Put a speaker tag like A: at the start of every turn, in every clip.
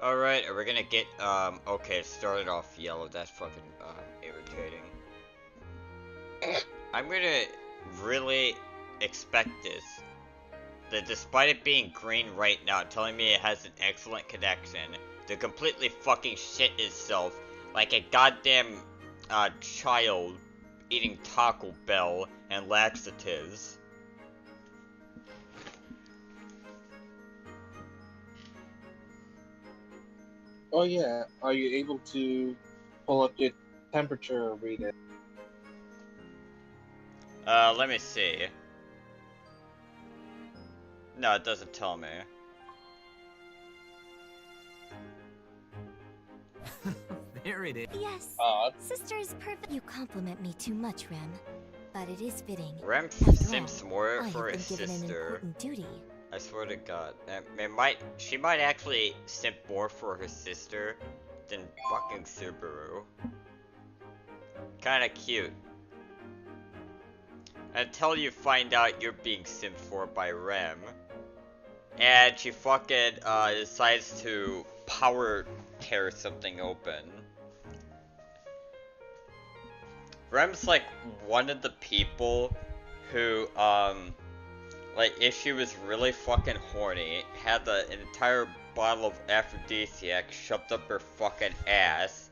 A: Alright, we're gonna get, okay, it started off yellow, that's fucking, irritating. I'm gonna really expect this. That despite it being green right now, telling me it has an excellent connection, to completely fucking shit itself like a goddamn, child eating Taco Bell and laxatives.
B: Oh yeah, are you able to pull up your temperature reader?
A: Let me see. No, it doesn't tell me.
C: There it is.
D: Yes, sister is perfect. You compliment me too much, Rem, but it is fitting.
A: Rem
D: After
A: simps
D: all,
A: more
D: I
A: for her
D: have been given an
A: sister.
D: important duty.
A: I swear to God, she might actually simp more for her sister than fucking Subaru. Kinda cute. Until you find out you're being simped for by Rem. And she fucking, decides to power tear something open. Rem's like one of the people who, like, if she was really fucking horny, had an entire bottle of aphrodisiac shoved up her fucking ass,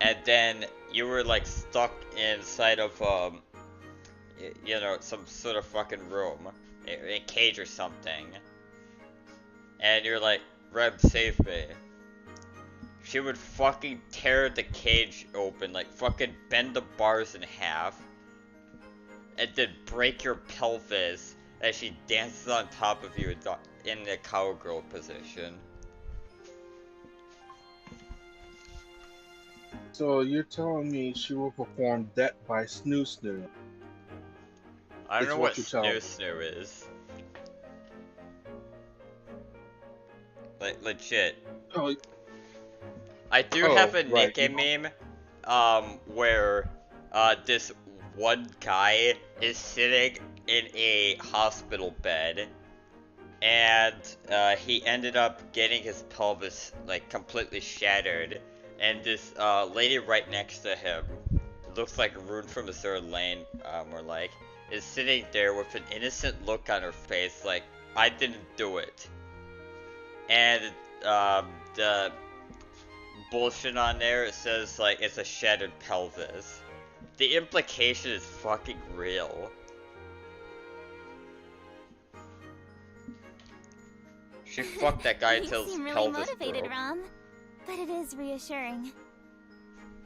A: and then you were, like, stuck inside of, you know, some sort of fucking room, a cage or something, and you're like, Rem, save me. She would fucking tear the cage open, like, fucking bend the bars in half, and then break your pelvis as she dances on top of you in the cowgirl position.
B: So you're telling me she will perform that by Snoo Snoo?
A: I don't know what
B: you're telling me.
A: Snoo is. Like, legit.
B: Oh,
A: I do have a
B: right.
A: Nikkei meme, where, this one guy is sitting in a hospital bed, and, he ended up getting his pelvis, like, completely shattered, and this, lady right next to him, looks like Rune from the Third Lane, more like, is sitting there with an innocent look on her face, like, I didn't do it. And, the bullshit on there, it says, like, it's a shattered pelvis. The implication is fucking real. She fucked that guy until his
D: You seem really
A: pelvis
D: motivated,
A: broke.
D: Ram, but it is reassuring.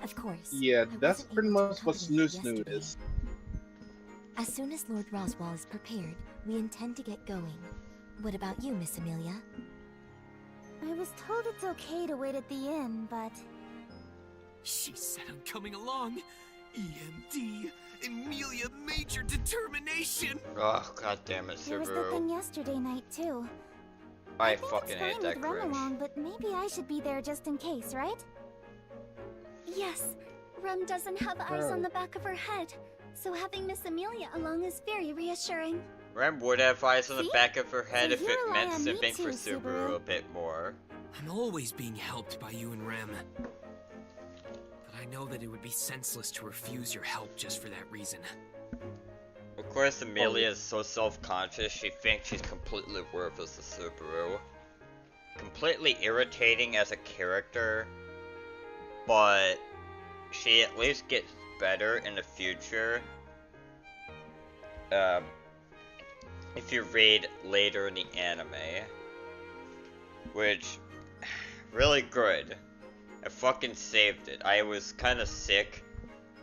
D: Of course.
B: Yeah,
D: I
B: that's
D: wasn't
B: pretty
D: able to
B: much what
D: accompany you
B: Snoo Snoo
D: yesterday.
B: is.
D: As soon as Lord Roswell is prepared, we intend to get going. What about you, Miss Amelia? I was told it's okay to wait at the inn, but...
C: She said I'm coming along. EMD, Emilia Major Determination.
A: Oh, god damn it,
D: There was the
A: Subaru.
D: thing yesterday night, too.
A: I
D: think
A: fucking
D: it's
A: hate
D: fine
A: that
D: with Rem
A: cringe.
D: along, but maybe I should be there just in case, right? Yes, Rem doesn't have eyes on the back of her head, so having Miss Amelia along is very reassuring.
A: Rem would have eyes on the
D: See?
A: back of her head
D: So
A: if
D: you
A: it
D: rely
A: meant
D: on me
A: simping for
D: too,
A: Subaru
D: Subaru.
A: a bit more.
C: I'm always being helped by you and Rem. But I know that it would be senseless to refuse your help just for that reason.
A: Of course, Amelia is so self-conscious, she thinks she's completely worthless to Subaru. Completely irritating as a character, but she at least gets better in the future. If you read later in the anime, which, really good. I fucking saved it. I was kind of sick,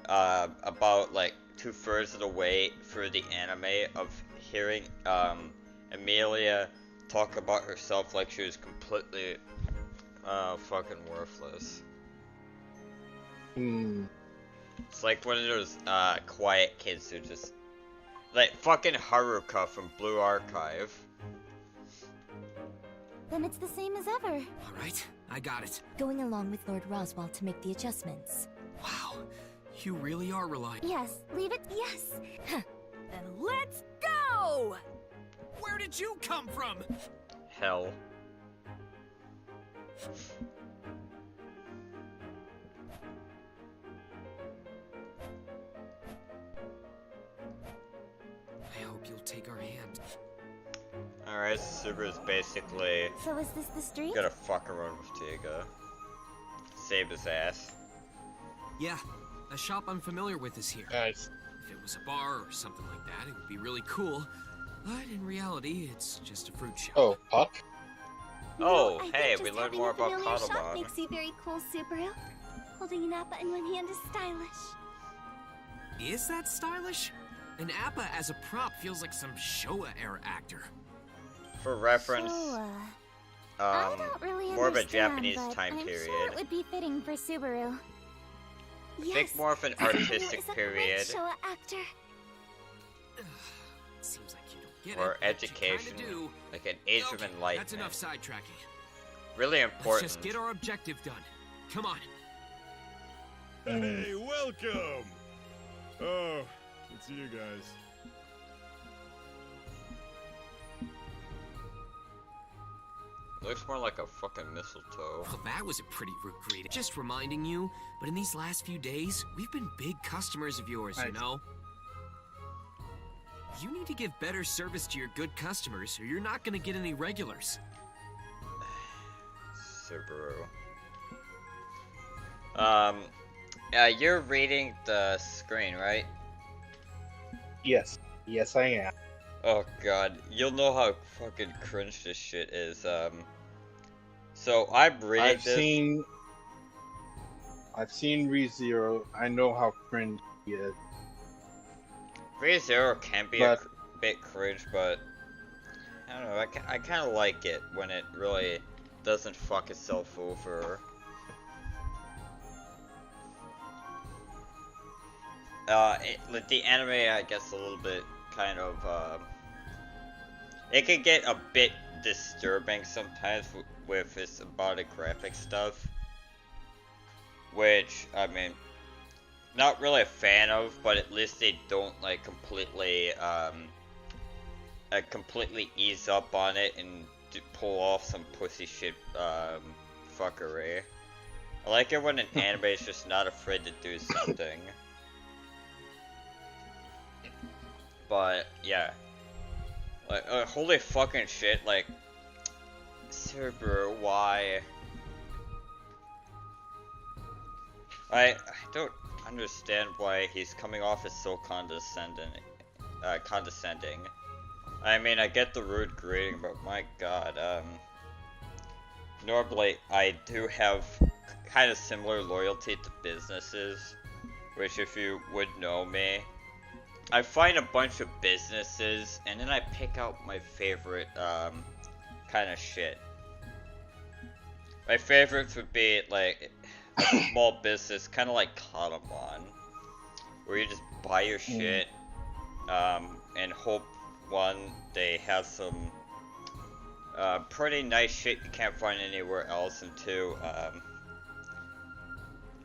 A: about like 2/3 of the way through the anime of hearing, Amelia talk about herself like she was completely, fucking worthless. It's like one of those, quiet kids who just, like, fucking Haruka from Blue Archive.
D: Then it's the same as ever.
C: Alright, I got it.
D: Going along with Lord Roswell to make the adjustments.
C: Wow, you really are reliable.
D: Yes, leave it. Yes.
C: Then let's go! Where did you come from?
A: Hell.
C: I hope you'll take our hand.
A: Alright, Subaru's basically
D: So is this the street?
A: gonna fuck around with Tiga. Save his ass.
C: Yeah, a shop I'm familiar with is here.
B: Nice.
C: If it was a bar or something like that, it would be really cool. But in reality, it's just a fruit shop.
B: Oh, Puck?
A: Oh,
D: I
A: hey,
D: think
A: we
D: just
A: learned
D: having
A: more
D: a
A: about
D: familiar shop
A: Kotalon.
D: makes you very cool, Subaru. Holding an apple in one hand is stylish.
C: Is that stylish? An Appa as a prop feels like some Showa-era actor.
A: For reference,
D: So, I don't really
A: more of a
D: understand,
A: Japanese
D: but
A: time
D: I'm
A: period.
D: sure it would be fitting for Subaru.
A: Think more of an artistic
D: is a
A: period.
D: great Showa actor.
C: Seems like you don't get
A: Or
C: it. but you
A: education,
C: kinda do.
A: like an age of
C: Okay,
A: enlightenment.
C: that's enough sidetracking.
A: Really
C: Let's
A: important.
C: just get our objective done. Come on.
E: Hey, welcome! Oh, good to see you guys.
A: Looks more like a fucking mistletoe.
C: Well, that was a pretty rude greeting. Just reminding you, but in these last few days, we've been big customers of yours, you
B: Nice.
C: know? You need to give better service to your good customers, or you're not gonna get any regulars.
A: Subaru. You're reading the screen, right?
B: Yes. Yes, I am.
A: Oh god, you'll know how fucking cringe this shit is. So I'm reading
B: I've
A: this.
B: seen ReZero. I know how cringe he is.
A: ReZero can be
B: But-
A: a bit cringe, but I don't know. I kind of like it when it really doesn't fuck itself over. The anime, I guess, a little bit kind of it can get a bit disturbing sometimes with its embodied graphic stuff, which I mean, not really a fan of, but at least they don't like completely ease up on it and pull off some pussy shit fuckery. I like it when an anime is just not afraid to do something. But yeah, like holy fucking shit, like Subaru, why? I don't understand why he's coming off as so condescending. I mean, I get the rude greeting, but my god, normally I do have kind of similar loyalty to businesses, which if you would know me, I find a bunch of businesses and then I pick out my favorite kind of shit. My favorites would be like a small business, kind of like Kotalon, where you just buy your shit and hope one, they have some pretty nice shit you can't find anywhere else, and two,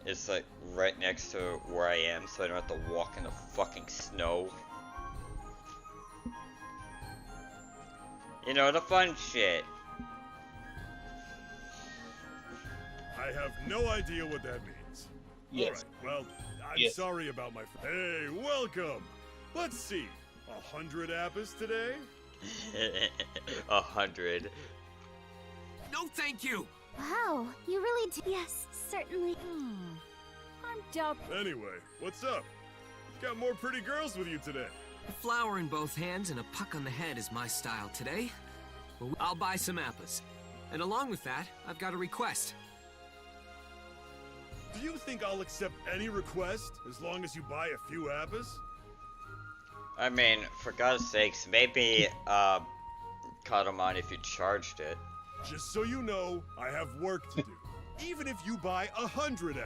A: it's like right next to where I am, so I don't have to walk in the fucking snow. You know, the fun shit.
E: I have no idea what that means.
B: Yes.
E: Alright, well, I'm
B: Yes.
E: sorry about my... Hey, welcome! Let's see, 100 Appas today?
A: 100.
C: No, thank you!
D: Wow, you really do. Yes, certainly. I'm dope.
E: Anyway, what's up? Got more pretty girls with you today.
C: A flower in both hands and a puck on the head is my style today. Well, I'll buy some Appas. And along with that, I've got a request.
E: Do you think I'll accept any request as long as you buy a few Appas?
A: I mean, for God's sakes, maybe, Katamon if you charged it.
E: Just so you know, I have work to do. Even if you buy 100 Appas.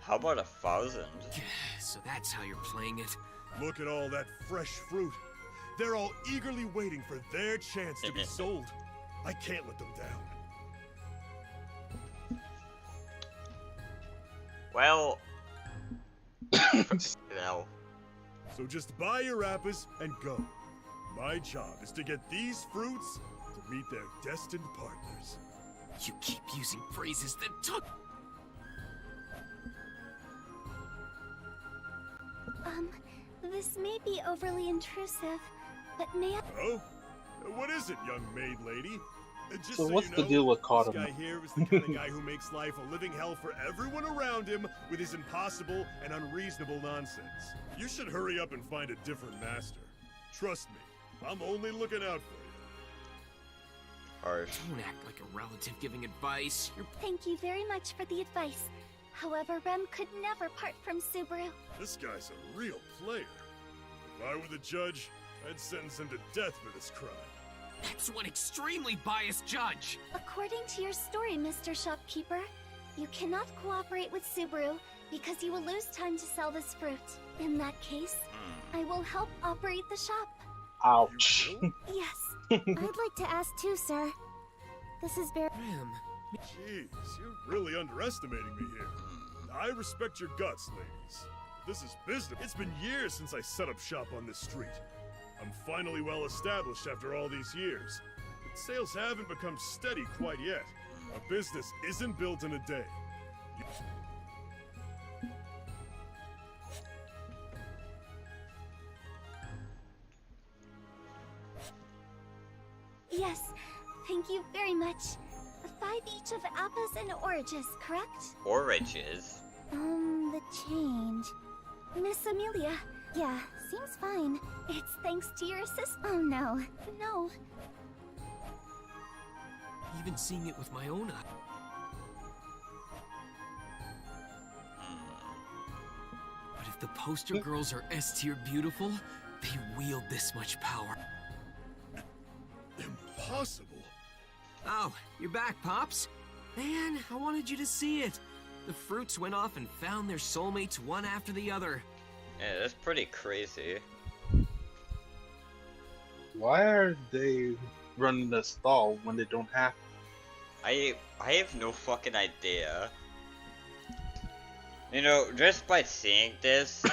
A: How about 1,000?
C: So that's how you're playing it.
E: Look at all that fresh fruit. They're all eagerly waiting for their chance to be sold. I can't let them down.
A: Well, no.
E: So just buy your Appas and go. My job is to get these fruits to meet their destined partners.
C: You keep using phrases that took.
D: This may be overly intrusive, but may I—
E: Oh? What is it, young maid lady? Just
B: So
E: so
B: what's
E: you
B: the
E: know,
B: deal with
E: this
B: Cardamom?
E: guy here is the kind of guy who makes life a living hell for everyone around him with his impossible and unreasonable nonsense. You should hurry up and find a different master. Trust me, I'm only looking out for you.
A: Harsh.
C: Don't act like a relative giving advice. You're
D: Thank you very much for the advice. However, Rem could never part from Subaru.
E: This guy's a real player. If I were the judge, I'd sentence him to death for this crime.
C: That's one extremely biased judge.
D: According to your story, Mr. Shopkeeper, you cannot cooperate with Subaru because you will lose time to sell this fruit. In that case, I will help operate the shop.
B: Ouch.
E: You will?
D: Yes. I'd like to ask too, sir. This is very—
C: Rem,
E: Jeez, you're really underestimating me here. I respect your guts, ladies. This is business. It's been years since I set up shop on this street. I'm finally well established after all these years. But sales haven't become steady quite yet. A business isn't built in a day.
D: Yes. Thank you very much. 5 each of apples and oranges, correct?
A: Oranges?
D: The change. Miss Amelia. Yeah, seems fine. It's thanks to your assist— Oh no. No.
C: even seeing it with my own eye. But if the poster girls are S-tier beautiful, they wield this much power.
E: Impossible.
C: Oh, you're back, Pops. Man, I wanted you to see it. The fruits went off and found their soulmates one after the other.
A: Yeah, that's pretty crazy.
B: Why are they running the stall when they don't have to?
A: I have no fucking idea. You know, just by seeing this,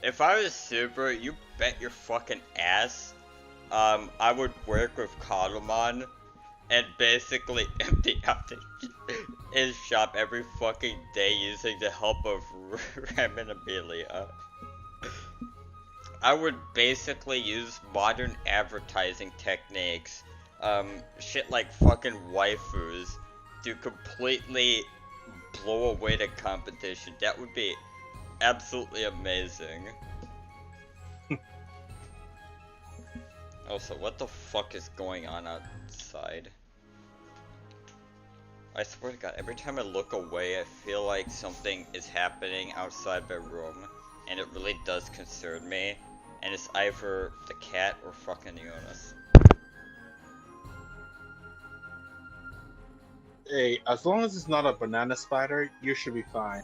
A: if I was Super, you bet your fucking ass, I would work with Karuman and basically empty out his shop every fucking day using the help of Rem and Amelia. I would basically use modern advertising techniques, shit like fucking waifus, to completely blow away the competition. That would be absolutely amazing. Also, what the fuck is going on outside? I swear to God, every time I look away, I feel like something is happening outside my room, and it really does concern me. And it's either the cat or fucking Eunice.
B: Hey, as long as it's not a banana spider, you should be fine.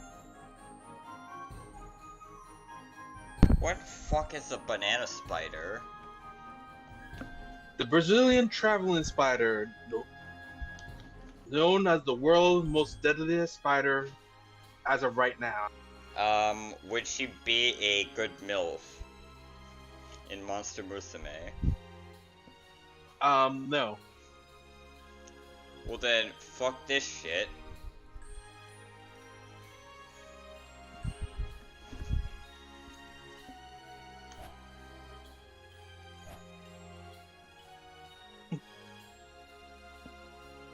A: What the fuck is a banana spider?
B: The Brazilian traveling spider, known as the world's most deadliest spider as of right now.
A: Would she be a good MILF in Monster Musume?
B: No.
A: Well then, fuck this shit.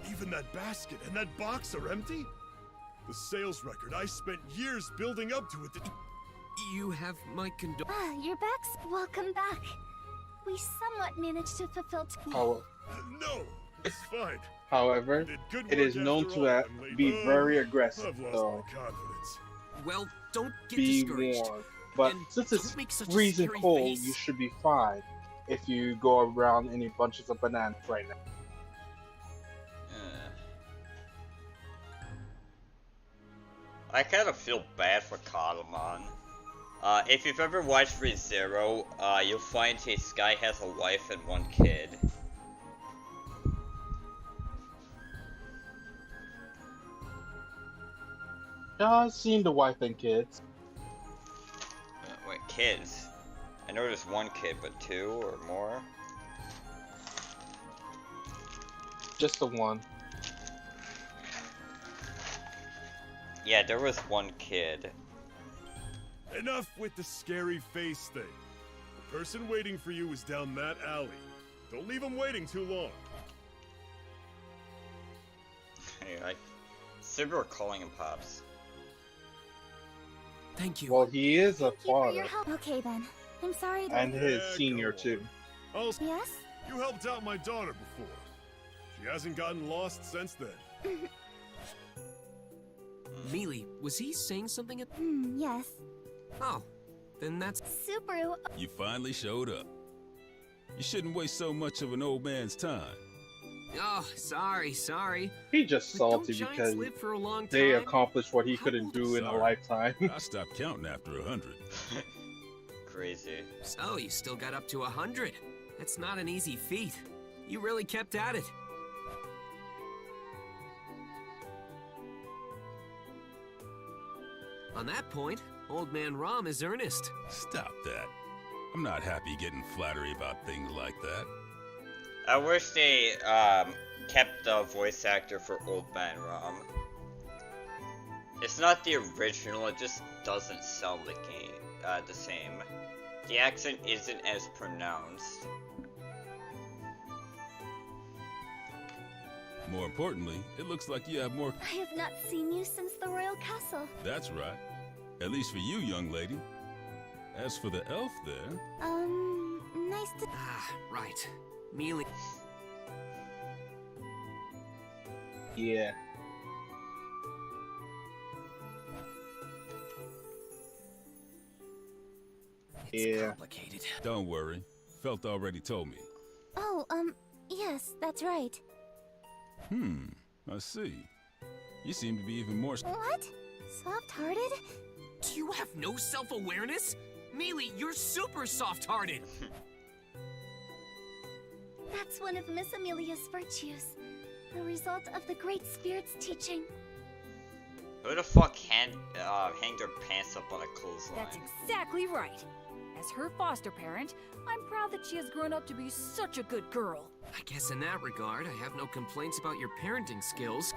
E: Even that basket and that box are empty? The sales record I spent years building up to it.
C: You have my condol-
D: Ah, you're back. Welcome back. We somewhat managed to fulfill—
B: How-
E: No, it's fine.
B: However,
E: Did good
B: it
E: work
B: is known
E: after
B: to
E: all, young lady.
B: be very
E: I've
B: aggressive,
E: lost
B: so
E: my confidence.
C: Well, don't get
B: be
C: discouraged.
B: warned. But
C: And
B: since it's
C: don't make such a
B: freezing
C: scary
B: cold,
C: face.
B: you should be fine if you go around any bunches of bananas right now.
A: I kind of feel bad for Karuman. If you've ever watched ReZero, you'll find this guy has a wife and one kid.
B: I've seen the wife and kids.
A: Wait, kids? I know there's one kid, but two or more?
B: Just the one.
A: Yeah, there was one kid.
E: Enough with the scary face thing. The person waiting for you is down that alley. Don't leave him waiting too long.
A: Like, super calling him Pops.
C: Thank you.
B: Well, he is a
D: Thank you for your
B: father,
D: help. Okay then. I'm sorry that.
B: and his
E: Yeah,
B: senior
E: go on.
B: too.
E: Also,
D: Yes?
E: you helped out my daughter before. She hasn't gotten lost since then.
C: Mealy, was he saying something at...
D: Yes.
C: Oh, then that's...
D: Subaru.
F: You finally showed up. You shouldn't waste so much of an old man's time.
C: Oh, sorry.
B: He just
C: But don't
B: salty
C: giants
B: because
C: live for a long
B: they
C: time?
B: accomplished what he
C: How
B: couldn't
C: old
B: do
C: is
B: in a
F: Sorry.
B: lifetime.
F: I stopped counting after 100.
A: Crazy.
C: So, you still got up to 100. That's not an easy feat. You really kept at it. On that point, Old Man Rom is earnest.
F: Stop that. I'm not happy getting flattery about things like that.
A: I wish they kept the voice actor for Old Man Rom. It's not the original, it just doesn't sound the same. The accent isn't as pronounced.
F: More importantly, it looks like you have more...
D: I have not seen you since the royal castle.
F: That's right. At least for you, young lady. As for the elf there...
D: Nice to...
C: Ah, right. Mealy.
B: Yeah.
C: It's
B: Yeah.
C: complicated.
F: Don't worry. Felt already told me.
D: Oh, yes, that's right.
F: I see. You seem to be even more...
D: What? Soft-hearted?
C: Do you have no self-awareness? Mealy, you're super soft-hearted.
D: That's one of Miss Amelia's virtues. The result of the Great Spirit's teaching.
A: Who the fuck hanged their pants up on a clothesline?
G: That's exactly right. As her foster parent, I'm proud that she has grown up to be such a good girl.
C: I guess in that regard, I have no complaints about your parenting skills.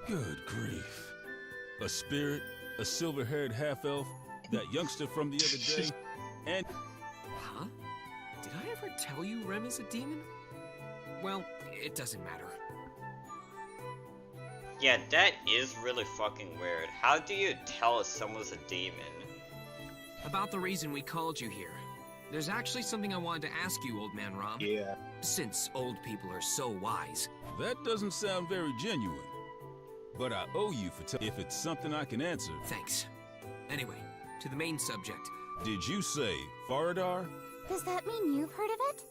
F: Good grief. A spirit, a silver-haired half-elf, that youngster from the other day, and...
C: Huh? Did I ever tell you Rem is a demon? Well, it doesn't matter.
A: Yeah, that is really fucking weird. How do you tell if someone's a demon?
C: About the reason we called you here. There's actually something I wanted to ask you, Old Man Rom.
B: Yeah.
C: Since old people are so wise.
F: That doesn't sound very genuine. But I owe you for if it's something I can answer.
C: Thanks. Anyway, to the main subject.
F: Did you say Faradar?
D: Does that mean you've heard of it?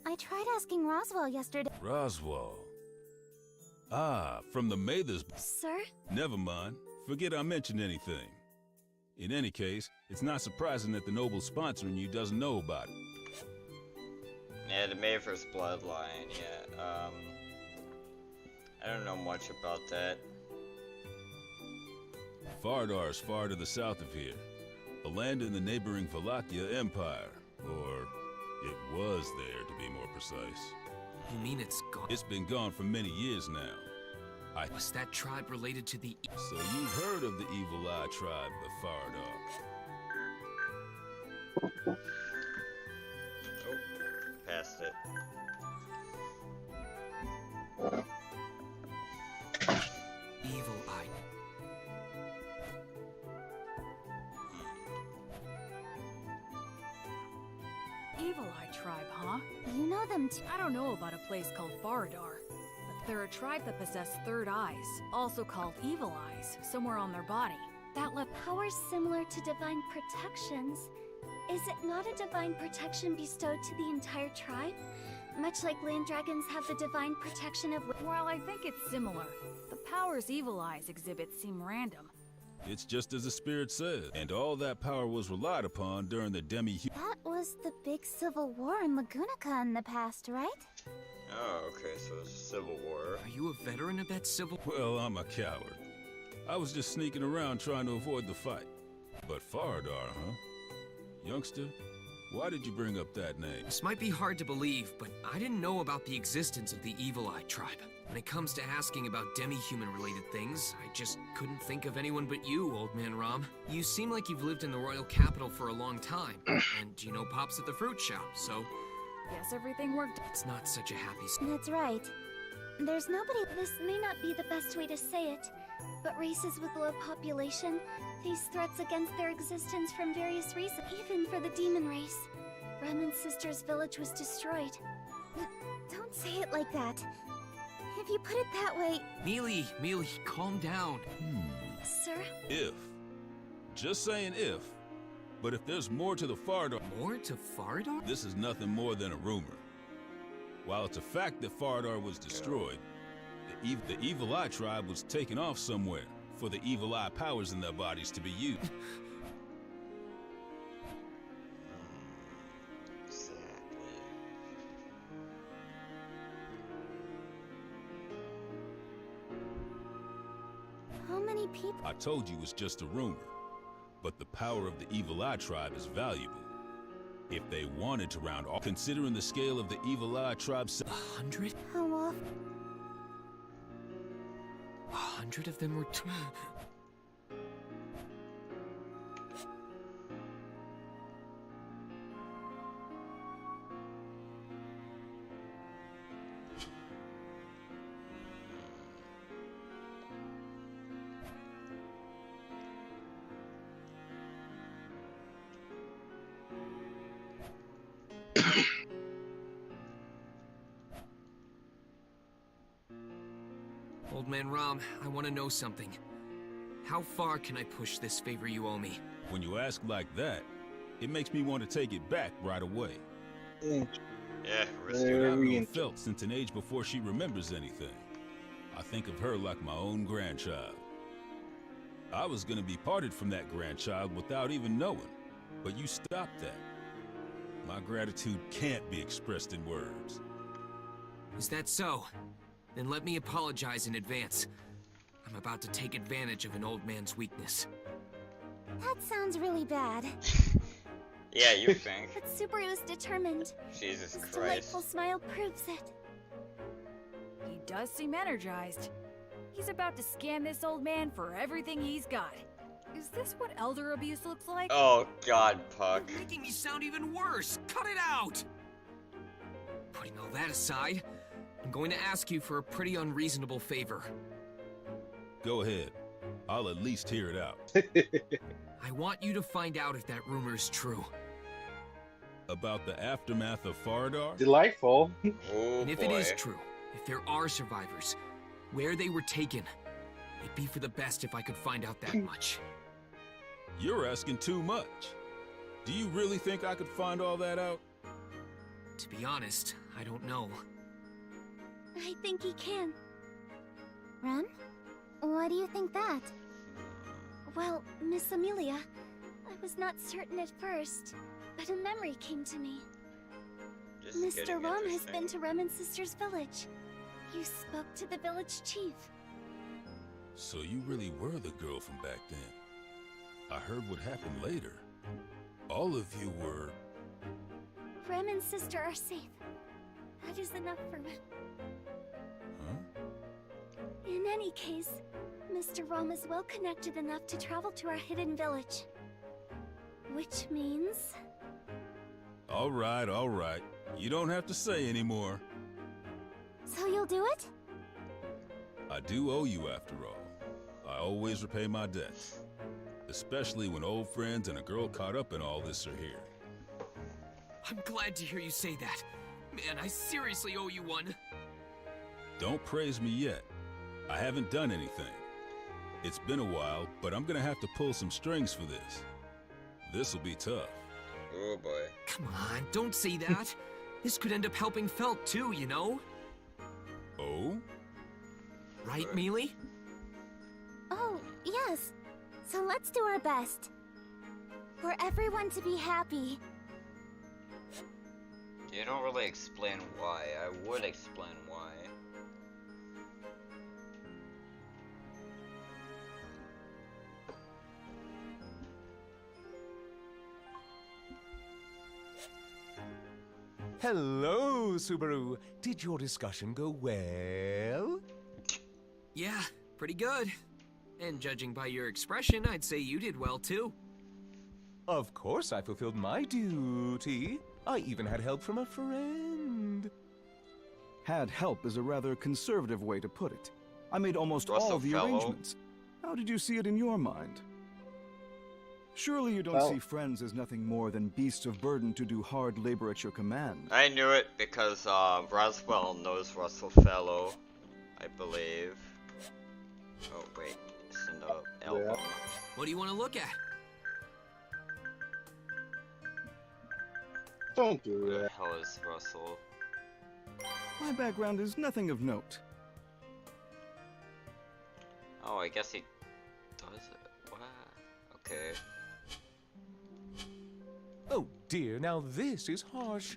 D: I tried asking Roswell yesterday.
F: Roswell. Ah, from the Mathers.
D: Sir?
F: Never mind. Forget I mentioned anything. In any case, it's not surprising that the noble sponsoring you doesn't know about it.
A: Yeah, the Maver's bloodline, yeah, I don't know much about that.
F: Fardar is far to the south of here. A land in the neighboring Valakia Empire. Or, it was there to be more precise.
C: You mean it's gone?
F: It's been gone for many years now.
C: Was that tribe related to the...
F: So you've heard of the Evil Eye tribe of Faradar?
A: Oh, passed it.
C: Evil Eye.
G: Evil Eye tribe, huh?
D: You know them too.
G: I don't know about a place called Faradar, but they're a tribe that possess third eyes, also called Evil Eyes, somewhere on their body. That left
D: Powers similar to divine protections. Is it not a divine protection bestowed to the entire tribe? Much like land dragons have the divine protection of...
G: Well, I think it's similar. The powers Evil Eyes exhibit seem random.
F: It's just as the spirit said. And all that power was relied upon during the
D: That was the big civil war in Lagunica in the past, right?
A: Oh, okay, so it's a civil war.
C: Are you a veteran of that civil...
F: Well, I'm a coward. I was just sneaking around trying to avoid the fight. But Faradar, huh? Youngster, Why did you bring up that name?
C: This might be hard to believe, but I didn't know about the existence of the Evil Eye tribe. When it comes to asking about demi-human related things, I just couldn't think of anyone but you, Old Man Rom. You seem like you've lived in the royal capital for a long time, and you know Pops at the fruit shop, so
G: Guess everything worked.
C: it's not such a happy
D: That's right. There's nobody. This may not be the best way to say it, but races with low population face threats against their existence from various reasons. Even for the demon race, Ramon's sister's village was destroyed. Don't say it like that. If you put it that way,
C: Mealy, calm down.
D: sir.
F: If. Just saying if. But if there's more to the Faradar,
C: More to Faradar?
F: this is nothing more than a rumor. While it's a fact that Faradar was destroyed, the Evil Eye tribe was taken off somewhere for the Evil Eye powers in their bodies to be used.
D: How many people?
F: I told you it's just a rumor, but the power of the Evil Eye tribe is valuable. If they wanted to round off, considering the scale of the Evil Eye tribe's
C: 100?
D: How often?
C: 100 of them were Old Man Rom, I want to know something. How far can I push this favor you owe me?
F: When you ask like that, it makes me want to take it back right away.
A: Yeah,
B: Very
F: I've felt since an age before she remembers anything. I think of her like my own grandchild. I was gonna be parted from that grandchild without even knowing, but you stopped that. My gratitude can't be expressed in words.
C: Is that so? Then let me apologize in advance. I'm about to take advantage of an old man's weakness.
D: That sounds really bad.
A: Yeah, you think?
D: But Subaru's determined.
A: Jesus
D: His
A: Christ.
D: delightful smile proves it.
G: He does seem energized. He's about to scan this old man for everything he's got. Is this what elder abuse looks like?
A: Oh God, Puck.
C: You're making me sound even worse! Cut it out! Putting all that aside, I'm going to ask you for a pretty unreasonable favor.
F: Go ahead. I'll at least hear it out.
C: I want you to find out if that rumor is true.
F: About the aftermath of Faradar?
B: delightful.
A: Oh
C: And if
A: boy.
C: it is true, if there are survivors, where they were taken, it'd be for the best if I could find out that much.
F: You're asking too much. Do you really think I could find all that out?
C: To be honest, I don't know.
D: I think he can. Ren? Why do you think that? Well, Miss Amelia, I was not certain at first, but a memory came to me.
A: Just
D: Mr.
A: getting
D: Rom has
A: interesting.
D: been to Ramon's sister's village. You spoke to the village chief.
F: So you really were the girl from back then. I heard what happened later. All of you were...
D: Ramon's sister are safe. That is enough for me.
F: Huh?
D: In any case, Mr. Rom is well connected enough to travel to our hidden village. Which means...
F: All right, all right. You don't have to say anymore.
D: So you'll do it?
F: I do owe you after all. I always repay my debts. Especially when old friends and a girl caught up in all this are here.
C: I'm glad to hear you say that. Man, I seriously owe you one.
F: Don't praise me yet. I haven't done anything. It's been a while, but I'm gonna have to pull some strings for this. This'll be tough.
A: Oh boy.
C: Come on, don't say that. This could end up helping Felt too, you know?
F: Oh?
C: Right, Mealy?
D: Oh, yes. So let's do our best. For everyone to be happy.
A: You don't really explain why. I would explain why.
H: Hello, Subaru. Did your discussion go well?
C: Yeah, pretty good. And judging by your expression, I'd say you did well too.
H: Of course I fulfilled my duty. I even had help from a friend.
I: Had help is a rather conservative way to put it. I made almost
A: Russell
I: all the
A: fellow.
I: arrangements. How did you see it in your mind? Surely you don't
B: Well-
I: see friends as nothing more than beasts of burden to do hard labor at your command.
A: I knew it because Roswell knows Russell Fellow, I believe. Oh wait, it's in the album.
C: What do you want to look at?
B: Don't do
A: Who the
B: that.
A: hell is Russell?
I: My background is nothing of note.
A: Oh, I guess he does it. Wow. Okay.
H: Oh dear, now this is harsh.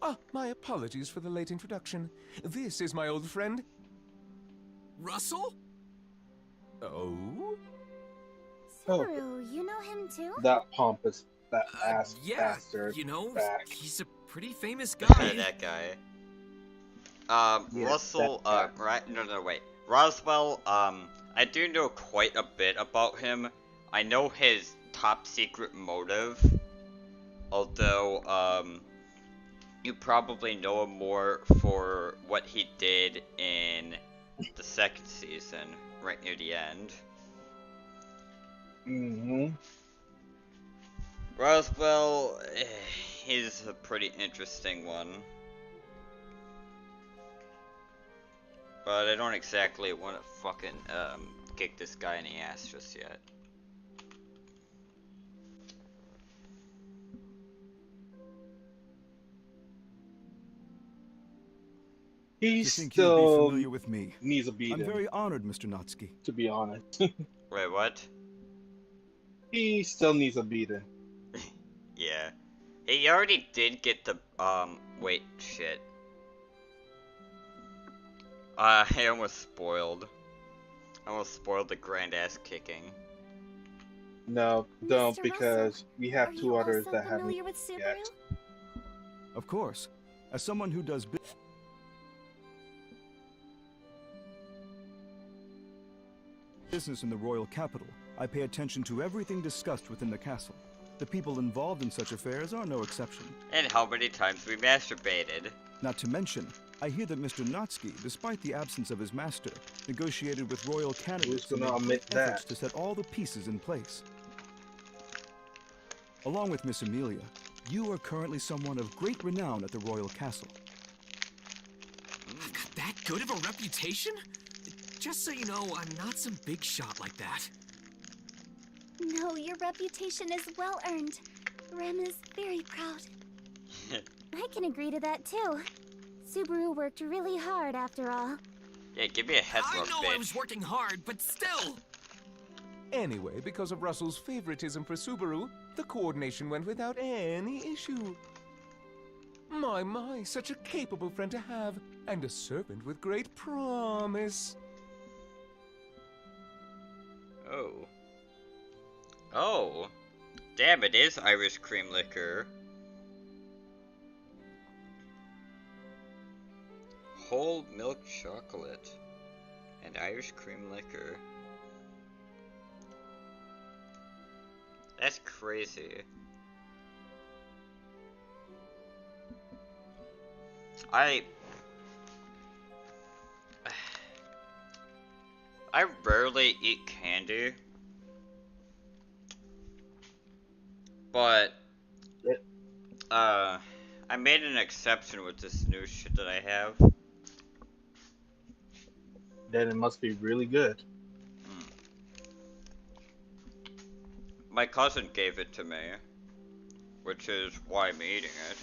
H: Ah, my apologies for the late introduction. This is my old friend.
C: Russell?
H: Oh?
D: Subaru, you know him too?
B: That pompous, that ass
C: Yeah,
B: bastard.
C: you know,
B: back.
C: he's a pretty famous
A: Yeah,
C: guy.
A: that guy.
B: Yeah,
A: Russell,
B: that guy.
A: right? No, wait. Roswell, I do know quite a bit about him. I know his top secret motive. Although, you probably know him more for what he did in the second season, right near the end.
B: Mm-hmm.
A: Roswell, he's a pretty interesting one. But I don't exactly want to fucking, kick this guy in the ass just yet.
B: He
I: To think you'll be
B: still
I: familiar with me.
B: needs a
I: I'm
B: beating,
I: very honored, Mr. Natsuki.
B: to be honest.
A: Wait, what?
B: He still needs a beating.
A: Yeah. He already did get the, wait, shit. I almost spoiled. I almost spoiled the grand ass kicking.
B: No, don't,
D: Mr.
B: because
D: Russell,
B: we
D: Are
B: have
D: you
B: two others
D: also
B: that haven't
D: familiar with Subaru?
B: yet.
I: Of course. As someone who does business in the royal capital, I pay attention to everything discussed within the castle. The people involved in such affairs are no exception.
A: And how many times we masturbated.
I: Not to mention, I hear that Mr. Natsuki, despite the absence of his master, negotiated with royal candidates and
B: gonna
I: made
B: admit
I: great efforts
B: that?
I: to set all the pieces in place. Along with Miss Amelia, you are currently someone of great renown at the royal castle.
C: I've got that good of a reputation? Just so you know, I'm not some big shot like that.
D: No, your reputation is well earned. Rem is very proud. I can agree to that too. Subaru worked really hard after all.
A: Yeah, give me a heads
C: I
A: up,
C: know I was
A: bitch.
C: working hard, but still!
H: Anyway, because of Russell's favoritism for Subaru, the coordination went without any issue. My, such a capable friend to have, and a servant with great promise.
A: Oh. Oh. Damn, it is Irish cream liquor. Whole milk chocolate and Irish cream liquor. That's crazy. I rarely eat candy, but I made an exception with this new shit that I have.
B: Then it must be really good.
A: My cousin gave it to me, which is why I'm eating it.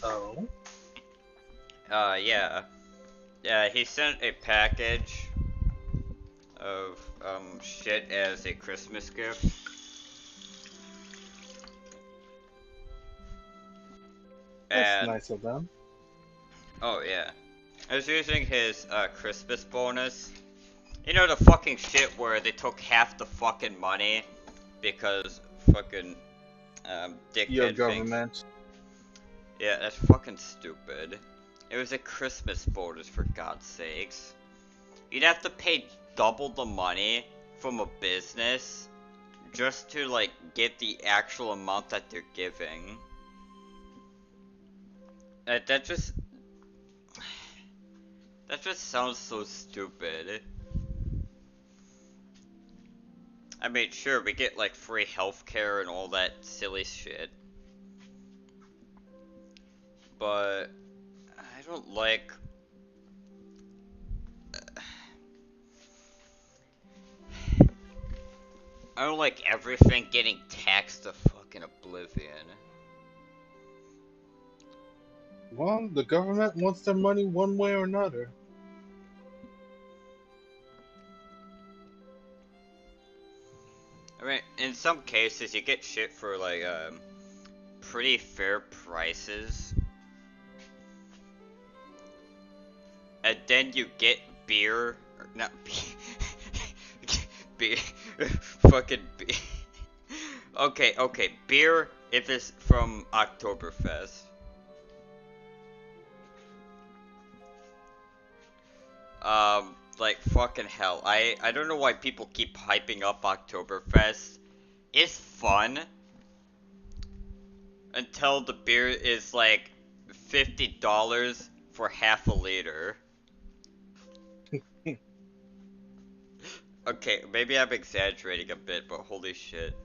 B: Oh.
A: Yeah. Yeah, he sent a package of, shit as a Christmas gift.
B: That's
A: And,
B: nice of them.
A: oh yeah. I was using his, Christmas bonus. You know the fucking shit where they took half the fucking money because fucking,
B: Your
A: dickhead thinks...
B: government.
A: Yeah, that's fucking stupid. It was a Christmas bonus, for God's sakes. You'd have to pay double the money from a business just to, like, get the actual amount that they're giving. That just sounds so stupid. I mean, sure, we get, like, free healthcare and all that silly shit. But I don't like... I don't like everything getting taxed to fucking oblivion.
B: Well, the government wants their money one way or another.
A: I mean, in some cases, you get shit for, like, pretty fair prices. And then you get beer, or not beer, fucking beer. Okay, beer if it's from Oktoberfest. Like fucking hell. I don't know why people keep hyping up Oktoberfest. It's fun until the beer is like $50 for half a liter. Okay, maybe I'm exaggerating a bit, but holy shit.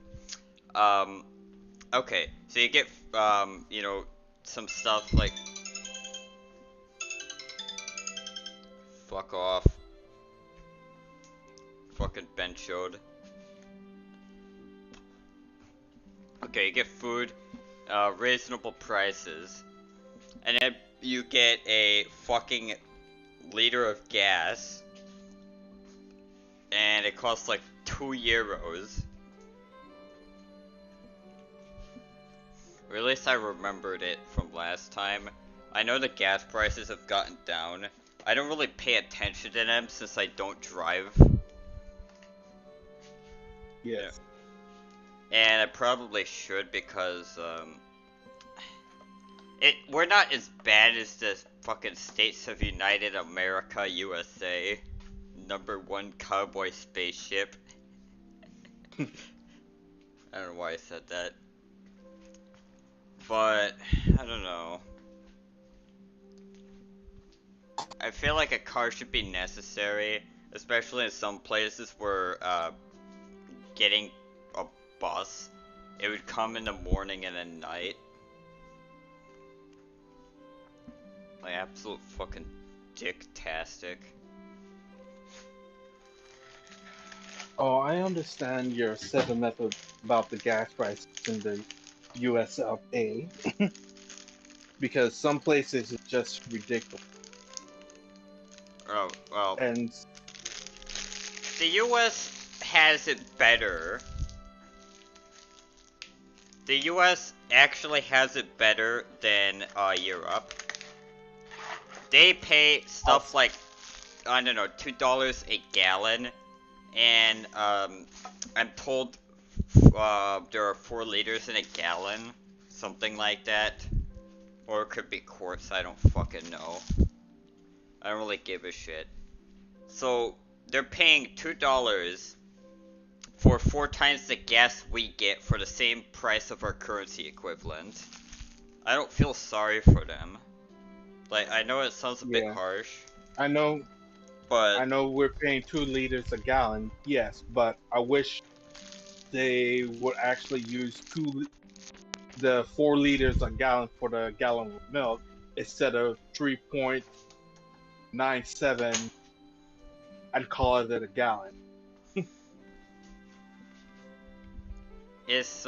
A: Okay, so you get, you know, some stuff like... Fuck off. Fucking benchoed. Okay, you get food, reasonable prices. And then you get a fucking liter of gas. And it costs like €2. Or at least I remembered it from last time. I know the gas prices have gotten down. I don't really pay attention to them since I don't drive.
B: Yes.
A: And I probably should because, we're not as bad as the fucking States of United America, USA. #1 cowboy spaceship. I don't know why I said that. But, I don't know. I feel like a car should be necessary, especially in some places where, getting a bus, it would come in the morning and at night. Like, absolute fucking dick-tastic.
B: Oh, I understand your sentiment about the gas prices in the US of A. Because some places it's just ridiculous.
A: Oh, well.
B: And
A: the US has it better. The US actually has it better than Europe. They pay stuff like, I don't know, $2 a gallon. And I'm told there are 4 liters in a gallon. Something like that. Or it could be quarts, I don't fucking know. I don't really give a shit. So, they're paying $2 for 4 times the gas we get for the same price of our currency equivalent. I don't feel sorry for them. Like, I know it sounds a bit harsh.
B: I know we're paying 2 liters a gallon, yes, but I wish they would actually use the 4 liters a gallon for the gallon of milk instead of 3.97 and call it a gallon.
A: It's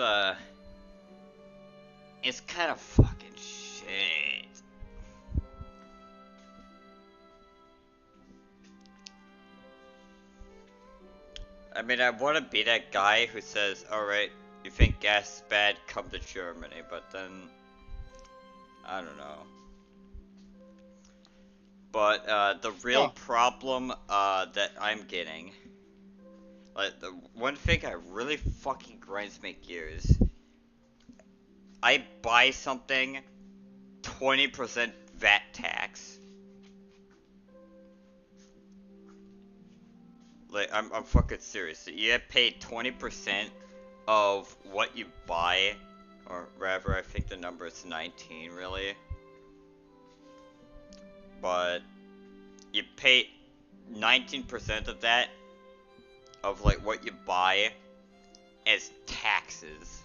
A: kind of fucking shit. I mean, I want to be that guy who says, alright, you think gas is bad, come to Germany, but then, I don't know. But, the real problem, that I'm getting, like, the one thing that really fucking grinds my gears, I buy something 20% VAT tax. Like, I'm fucking serious. You have paid 20% of what you buy, or rather, I think the number is 19, really. But you pay 19% of that, of like what you buy, as taxes.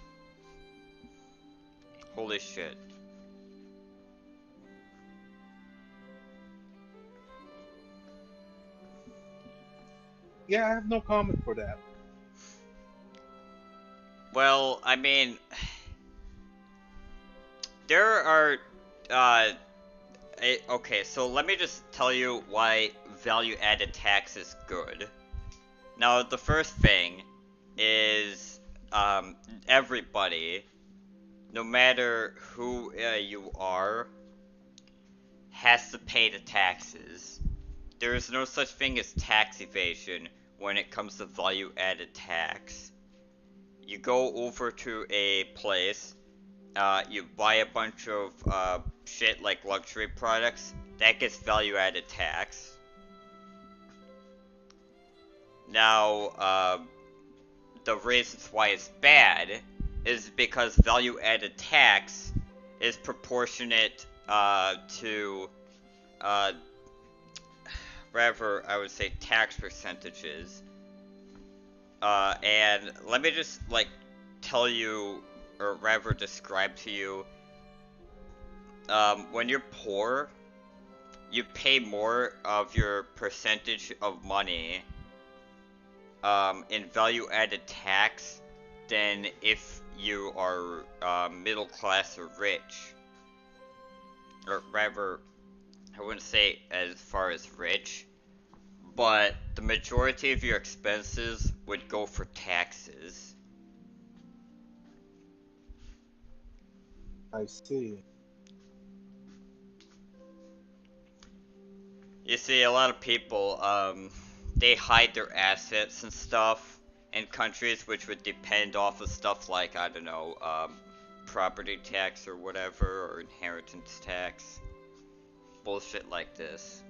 A: Holy shit.
B: Yeah, I have no comment for that.
A: Well, I mean, there are, okay, so let me just tell you why value-added tax is good. Now, the first thing is, everybody, no matter who you are, has to pay the taxes. There is no such thing as tax evasion when it comes to value-added tax. You go over to a place, you buy a bunch of shit like luxury products, that gets value-added tax. Now, the reasons why it's bad is because value-added tax is proportionate to, rather, I would say tax percentages. And let me just, like, tell you, or rather describe to you, when you're poor, you pay more of your percentage of money, in value-added tax than if you are, middle class or rich. Or rather, I wouldn't say as far as rich, but the majority of your expenses would go for taxes.
B: I see.
A: You see, a lot of people, they hide their assets and stuff in countries which would depend off of stuff like, I don't know, property tax or whatever, or inheritance tax. Bullshit like this.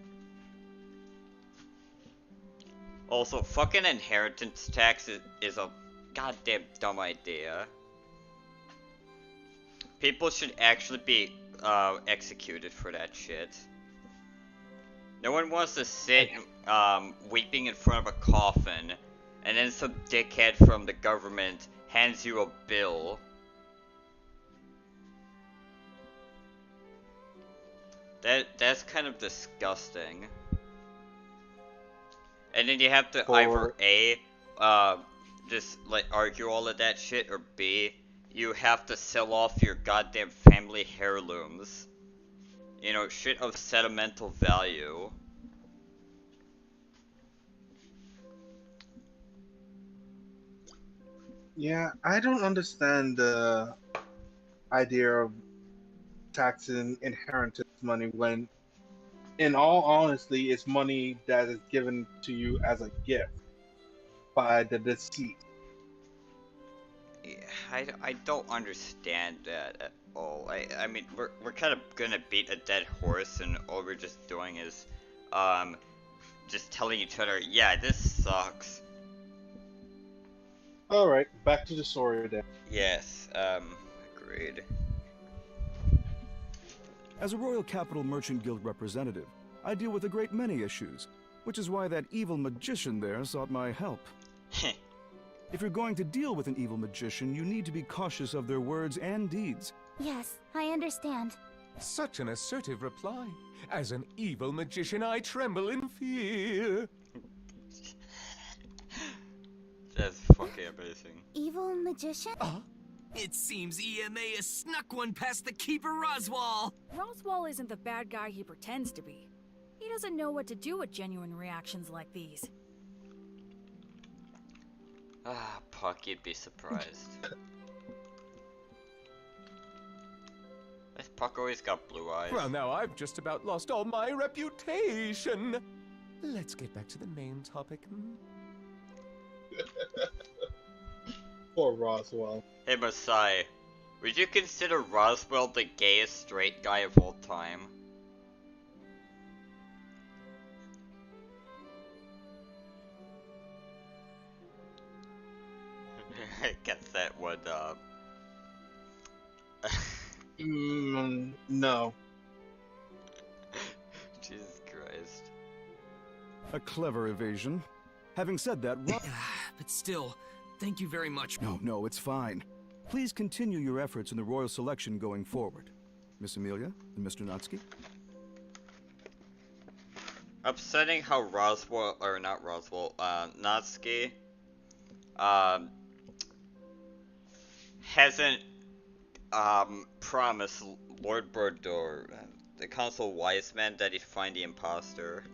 A: Also, fucking inheritance tax is a goddamn dumb idea. People should actually be executed for that shit. No one wants to sit weeping in front of a coffin, and then some dickhead from the government hands you a bill. That's kind of disgusting. And then you have to either A, just like argue all of that shit, or B, you have to sell off your goddamn family heirlooms. You know, shit of sentimental value.
B: Yeah, I don't understand the idea of taxing inheritance money when, in all honesty, it's money that is given to you as a gift by the deceased.
A: Yeah, I don't understand that at all. I mean, we're kind of gonna beat a dead horse, and all we're just doing is, just telling each other, yeah, this sucks.
B: Alright, back to the story then.
A: Yes, agreed.
I: As a Royal Capital Merchant Guild representative, I deal with a great many issues, which is why that evil magician there sought my help. If you're going to deal with an evil magician, you need to be cautious of their words and deeds.
D: Yes, I understand.
H: Such an assertive reply. As an evil magician, I tremble in fear.
A: That's fucking amazing.
D: Evil magician?
C: It seems EMA has snuck one past the Keeper Roswell.
G: Roswell isn't the bad guy he pretends to be. He doesn't know what to do with genuine reactions like these.
A: Ah, Puck, you'd be surprised. This Puck always got blue eyes.
H: Well, now I've just about lost all my reputation. Let's get back to the main topic.
B: Poor Roswell.
A: Hey, Masai, Would you consider Roswell the gayest straight guy of all time? I guess that would,
B: No.
A: Jesus Christ.
I: A clever evasion. Having said that,
C: But still, thank you very much.
I: No, it's fine. Please continue your efforts in the royal selection going forward. Miss Amelia and Mr. Natsuki?
A: Upsetting how Roswell, or not Roswell, Natsuki, hasn't, promised Lord Bordor, the Council of Wise Men, that he'd find the imposter.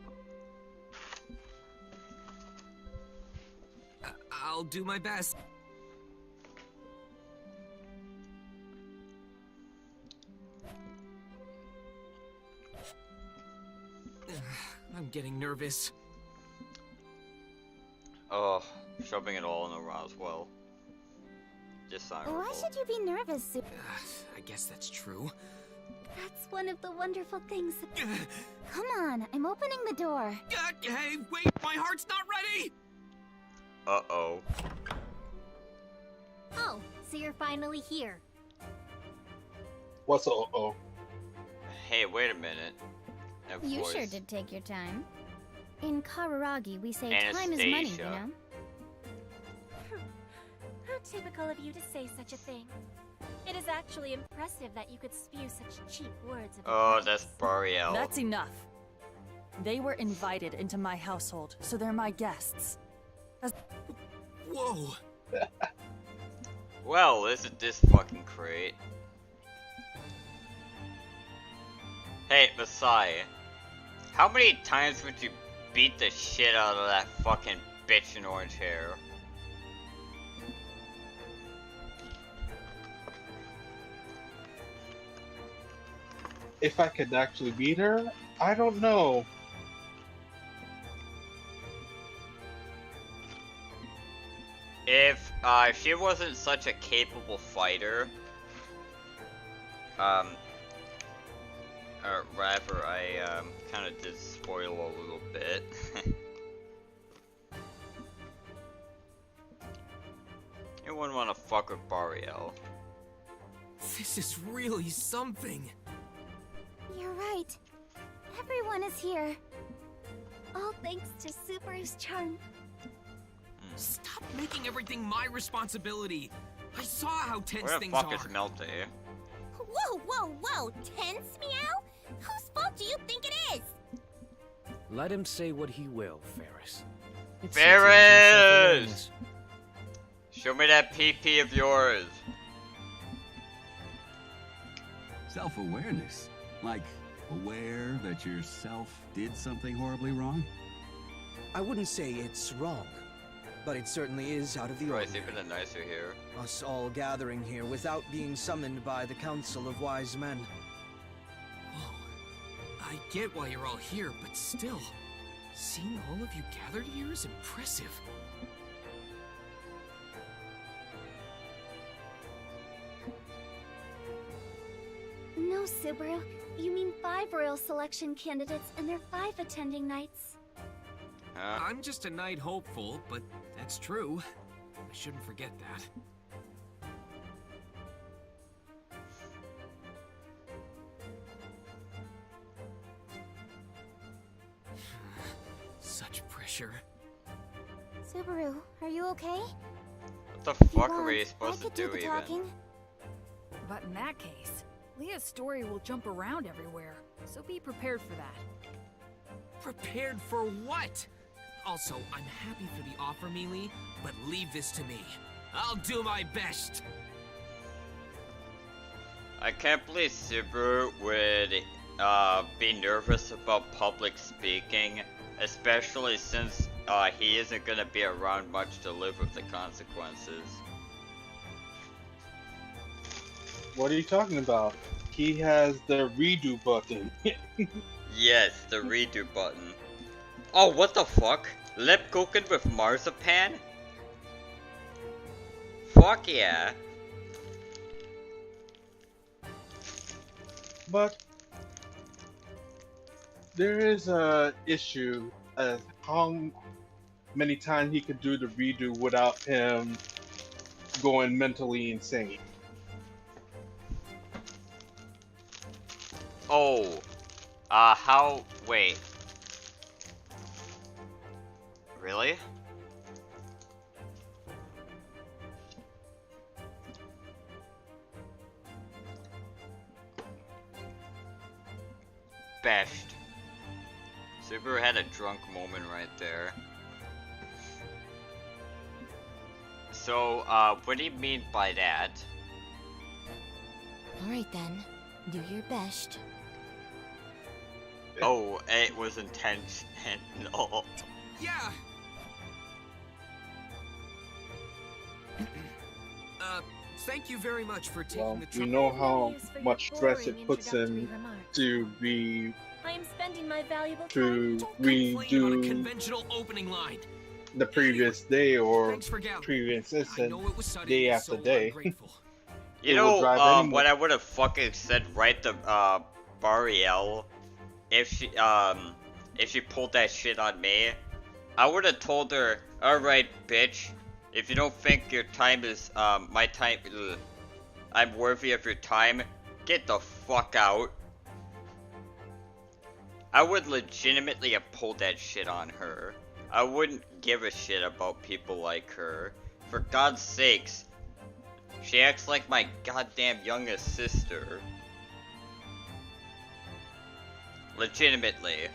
C: I'll do my best. I'm getting nervous.
A: Oh, shoving it all into Roswell. Dishonorable.
D: Why should you be nervous, Super?
C: I guess that's true.
D: That's one of the wonderful things. Come on, I'm opening the door.
C: Hey, wait, my heart's not ready!
A: Uh-oh.
D: Oh, so you're finally here.
B: What's uh-oh?
A: Hey, wait a minute. Of
D: You
A: course.
D: sure did take your time. In Kararagi, we say time is money, you
A: Anastasia.
D: know? How typical of you to say such a thing. It is actually impressive that you could spew such cheap words of
A: Oh,
D: advice.
A: that's Bariel.
J: That's enough. They were invited into my household, so they're my guests.
C: Whoa!
A: Well, isn't this fucking great? Hey, Messiah. How many times would you beat the shit out of that fucking bitch in orange hair?
B: If I could actually beat her, I don't know.
A: If she wasn't such a capable fighter, or rather, I kind of did spoil a little bit. You wouldn't want to fuck with Bariel.
C: This is really something.
D: You're right. Everyone is here. All thanks to Subaru's charm.
C: Stop making everything my responsibility. I saw how tense
A: Where the
C: things
A: fuck
C: are.
A: is Melty?
D: Whoa! Tense, meow? Whose fault do you think it is?
K: Let him say what he will, Ferris. It's
A: Ferris! Show me that PP of yours.
L: Self-awareness? Like, aware that yourself did something horribly wrong?
K: I wouldn't say it's wrong, but it certainly is out of the
A: Right, it's
K: ordinary.
A: even nicer here.
K: Us all gathering here without being summoned by the Council of Wise Men.
C: Whoa. I get why you're all here, but still, seeing all of you gathered here is impressive.
D: No, Subaru. You mean 5 royal selection candidates, and there are 5 attending knights.
C: I'm just a knight hopeful, but that's true. I shouldn't forget that. Such pressure.
D: Subaru, are you okay?
A: What the
D: If you
A: fuck are we
D: want,
A: supposed
D: I
A: to
D: could do
A: do
D: the
A: even?
D: talking.
G: But in that case, Leah's story will jump around everywhere, so be prepared for that.
C: Prepared for what? Also, I'm happy for the offer, Mealy, but leave this to me. I'll do my best.
A: I can't believe Subaru would be nervous about public speaking, especially since he isn't gonna be around much to live with the consequences.
B: What are you talking about? He has the redo button.
A: Yes, the redo button. Oh, what the fuck? Lip cooking with marzipan? Fuck yeah.
B: But there is a issue as how many times he could do the redo without him going mentally insane.
A: Oh, wait. Really? Beshed. Subaru had a drunk moment right there. So, what do you mean by that?
M: Alright then, do your best.
A: Oh, it was intentional.
C: Yeah. Thank you very much for taking the trouble.
B: You know how much stress it puts him to be
M: I am spending my valuable
B: to
M: time.
B: redo
C: conventional opening line.
B: the previous day or previous instant day after day.
A: You know, what I would have fucking said right to Bariel if she pulled that shit on me, I would have told her, alright bitch, if you don't think your time is my time, I'm worthy of your time, get the fuck out. I would legitimately have pulled that shit on her. I wouldn't give a shit about people like her. For God's sakes, she acts like my goddamn youngest sister. Legitimately.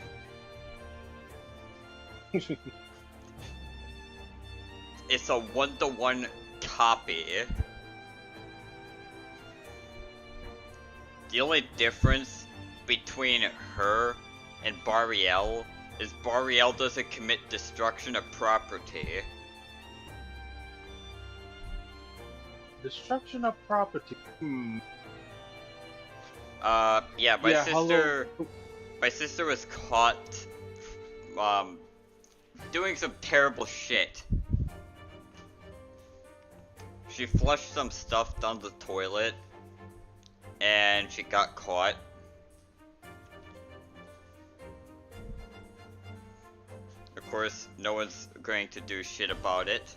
A: It's a one-to-one copy. The only difference between her and Bariel is Bariel doesn't commit destruction of property.
B: Destruction of property.
A: Yeah, my sister was caught, doing some terrible shit. She flushed some stuff down the toilet, and she got caught. Of course, no one's going to do shit about it.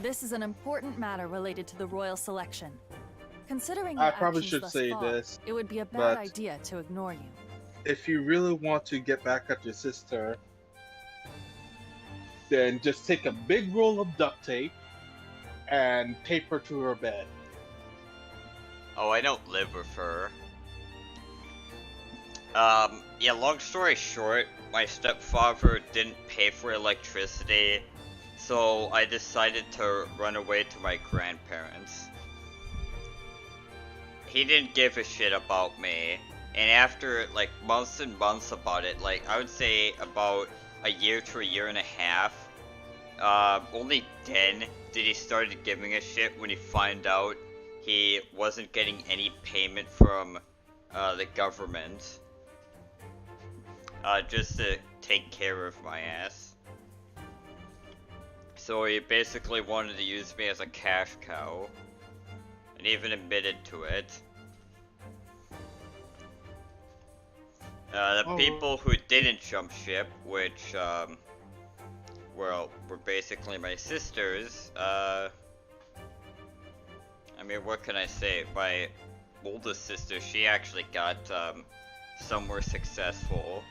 J: This is an important matter related to the royal selection. Considering
B: I
J: your
B: probably
J: actions
B: should
J: thus
B: say
J: far,
B: this,
J: it would be a bad
B: but
J: idea to ignore you.
B: if you really want to get back at your sister, then just take a big roll of duct tape and tape her to her bed.
A: Oh, I don't live with her. Yeah, long story short, my stepfather didn't pay for electricity, so I decided to run away to my grandparents. He didn't give a shit about me, and after, like, months and months about it, like, I would say about a year to a year and a half, only then did he start giving a shit when he found out he wasn't getting any payment from, the government. Just to take care of my ass. So he basically wanted to use me as a cash cow, and even admitted to it. The people who didn't jump ship, which, well, were basically my sisters, I mean, what can I say? My oldest sister, she actually got, somewhere successful.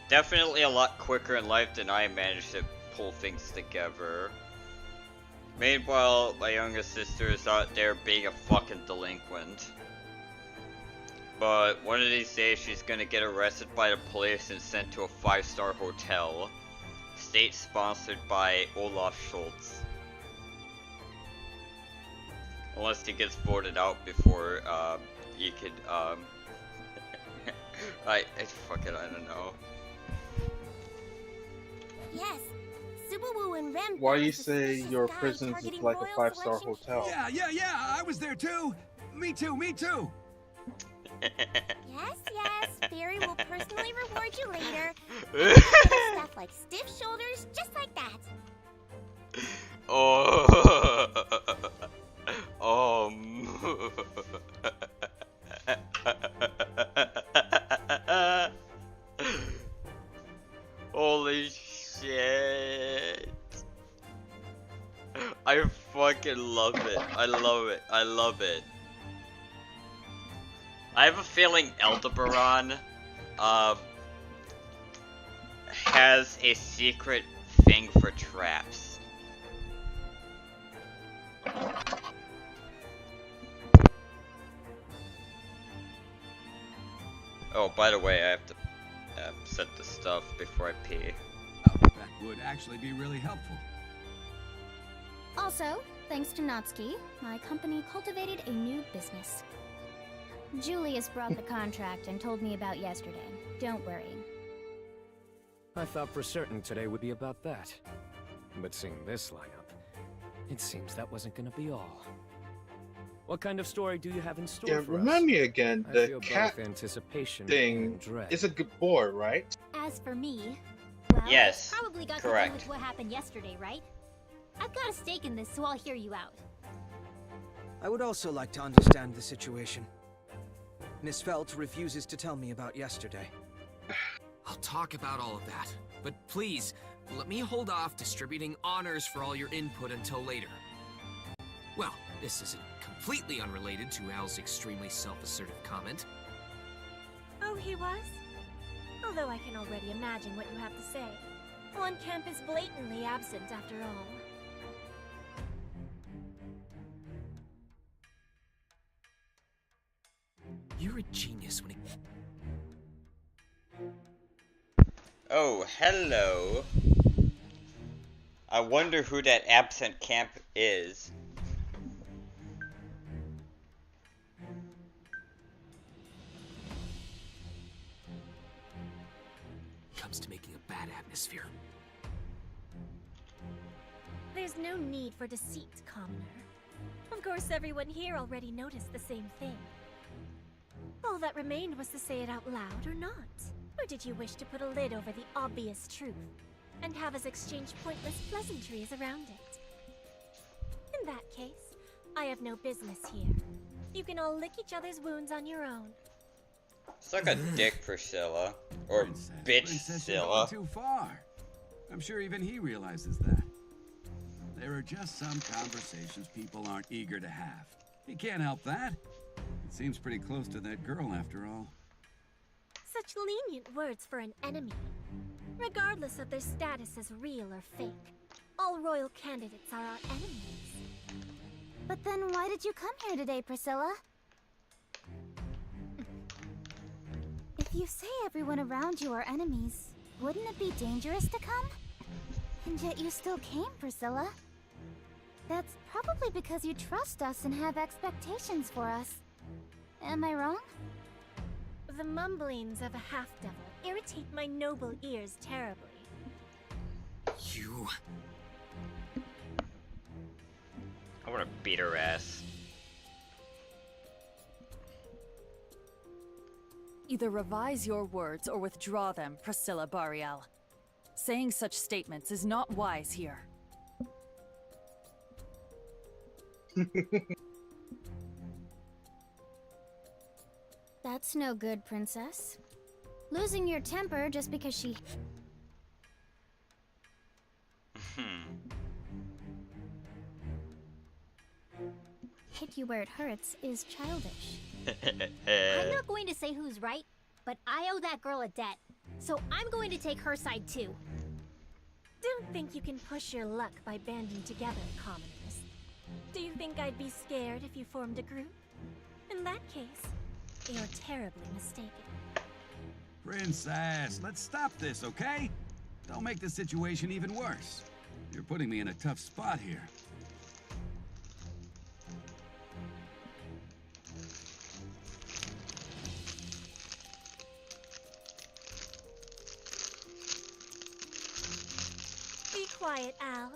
A: Definitely a lot quicker in life than I managed to pull things together. Meanwhile, my youngest sister is out there being a fucking delinquent. But one of these days she's gonna get arrested by the police and sent to a 5-star hotel. State sponsored by Olaf Schultz. Unless he gets voted out before, you could, I don't know.
M: Yes, Subaru and Rem.
B: Why you say your prison is like a 5-star hotel?
L: Yeah, I was there too. Me too.
M: Yes, Barry will personally reward you later. Stuff like stiff shoulders, just like that.
A: Oh. love it. I love it. I love it. I have a feeling Aldebaran has a secret thing for traps. Oh, by the way, I have to set the stuff before I pee.
L: Oh, that would actually be really helpful.
D: Also, thanks to Natsuki, my company cultivated a new business. Julius brought the contract and told me about yesterday. Don't worry.
N: I thought for certain today would be about that. But seeing this lineup, it seems that wasn't gonna be all. What kind of story do you have in store for
B: remind
N: us?
B: me again,
N: I
B: the
N: feel
B: cat
N: both anticipation
B: thing
N: and dread.
B: is a good board, right?
M: As for me, well,
A: Yes,
M: it's probably got
A: correct.
M: to do with what happened yesterday, right? I've got a stake in this, so I'll hear you out.
K: I would also like to understand the situation. Miss Felt refuses to tell me about yesterday.
C: I'll talk about all of that, but please, let me hold off distributing honors for all your input until later. Well, this isn't completely unrelated to Al's extremely self-assertive comment.
M: Oh, he was? Although I can already imagine what you have to say. On campus blatantly absent, after all.
C: You're a genius when it...
A: Oh, hello. I wonder who that absent camp is.
C: Comes to making a bad atmosphere.
M: There's no need for deceit, commoner. Of course, everyone here already noticed the same thing. All that remained was to say it out loud or not. Or did you wish to put a lid over the obvious truth and have us exchange pointless pleasantries around it? In that case, I have no business here. You can all lick each other's wounds on your own.
A: Suck a dick, Priscilla. Or bitch,
L: Princess, you're
A: Scylla.
L: going too far. I'm sure even he realizes that. There are just some conversations people aren't eager to have. He can't help that. It seems pretty close to that girl after all.
M: Such lenient words for an enemy. Regardless of their status as real or fake, all royal candidates are our enemies.
D: But then why did you come here today, Priscilla? If you say everyone around you are enemies, wouldn't it be dangerous to come? And yet you still came, Priscilla. That's probably because you trust us and have expectations for us. Am I wrong?
M: The mumblings of a half-devil irritate my noble ears terribly.
C: You...
A: I wanna beat her ass.
J: Either revise your words or withdraw them, Priscilla Bariel. Saying such statements is not wise here.
D: That's no good, Princess. Losing your temper just because she... hit you where it hurts is childish.
M: I'm not going to say who's right, but I owe that girl a debt. So I'm going to take her side too. Don't think you can push your luck by banding together, commoners. Do you think I'd be scared if you formed a group? In that case, you're terribly mistaken.
L: Princess, let's stop this, okay? Don't make the situation even worse. You're putting me in a tough spot here.
M: Be quiet, Al.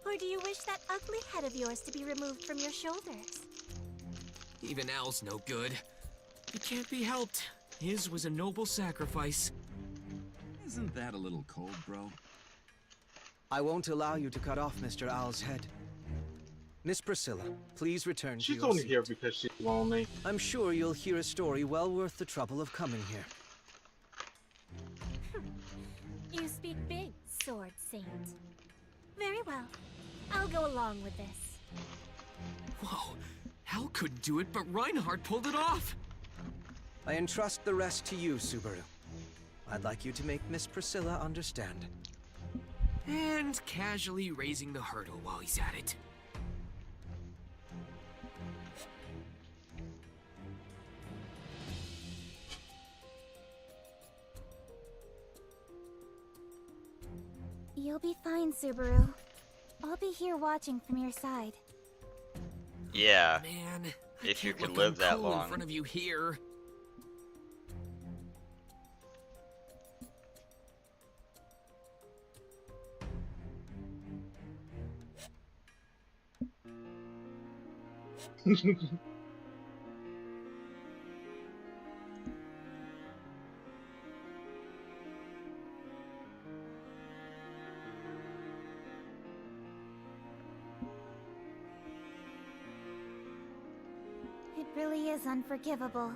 M: Or do you wish that ugly head of yours to be removed from your shoulders?
C: Even Al's no good. It can't be helped. His was a noble sacrifice.
L: Isn't that a little cold, bro?
K: I won't allow you to cut off Mr. Owl's head. Miss Priscilla, please return to
B: She's
K: your
B: only
K: seat.
B: here because she's lonely.
K: I'm sure you'll hear a story well worth the trouble of coming here.
M: You speak big, sword, Saint. Very well. I'll go along with this.
C: Whoa, Hal couldn't do it, but Reinhardt pulled it off!
K: I entrust the rest to you, Subaru. I'd like you to make Miss Priscilla understand.
C: And casually raising the hurdle while he's at it.
D: You'll be fine, Subaru. I'll be here watching from your side.
A: Yeah.
C: Man,
A: if you could
C: look
A: live that
C: uncool
A: long.
C: in front of you here.
D: It really is unforgivable.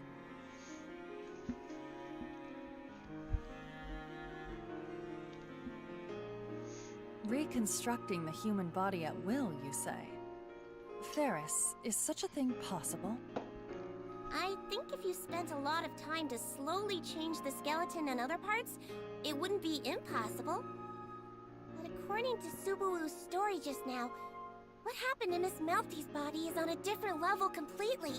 J: Reconstructing the human body at will, you say? Ferris, is such a thing possible?
M: I think if you spent a lot of time to slowly change the skeleton and other parts, it wouldn't be impossible. But according to Subaru's story just now, what happened to Miss Melty's body is on a different level completely.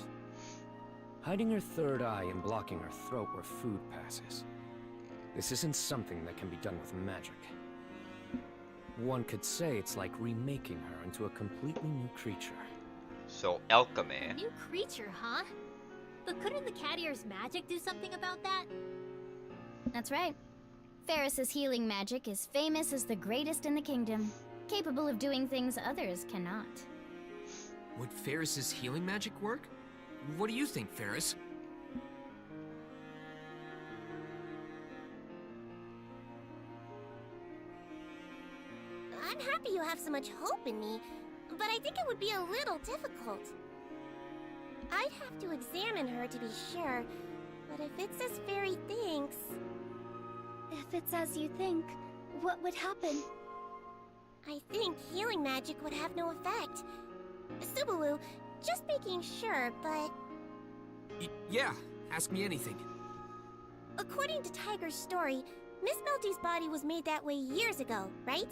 N: Hiding her third eye and blocking her throat where food passes. This isn't something that can be done with magic. One could say it's like remaking her into a completely new creature.
A: So, alchemy.
M: New creature, huh? But couldn't the cat ear's magic do something about that?
D: That's right. Ferris's healing magic is famous as the greatest in the kingdom, capable of doing things others cannot.
C: Would Ferris's healing magic work? What do you think, Ferris?
M: I'm happy you have so much hope in me, but I think it would be a little difficult. I'd have to examine her to be sure, but if it's as Fairy thinks...
D: If it's as you think, what would happen?
M: I think healing magic would have no effect. Subaru, just making sure, but...
C: Yeah, ask me anything.
M: According to Tiger's story, Miss Melty's body was made that way years ago, right?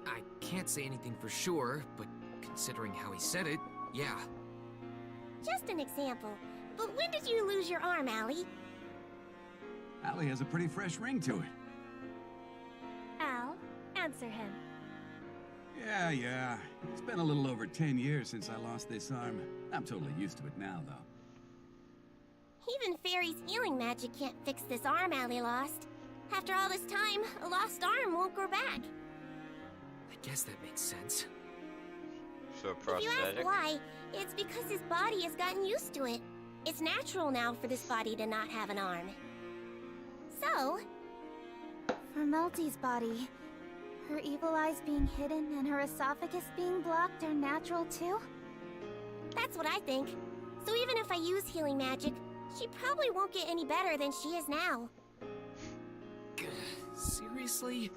C: I can't say anything for sure, but considering how he said it, yeah.
M: Just an example. But when did you lose your arm, Allie?
L: Allie has a pretty fresh ring to it.
M: Al, answer him.
L: Yeah. It's been a little over 10 years since I lost this arm. I'm totally used to it now, though.
M: Even Fairy's healing magic can't fix this arm Allie lost. After all this time, a lost arm won't grow back.
C: I guess that makes sense.
A: So
M: If you ask why, it's because his body has gotten used to it. It's natural now for this body to not have an arm. So...
D: For Melty's body, her evil eyes being hidden and her esophagus being blocked are natural too?
M: That's what I think. So even if I use healing magic, she probably won't get any better than she is now.
C: Seriously?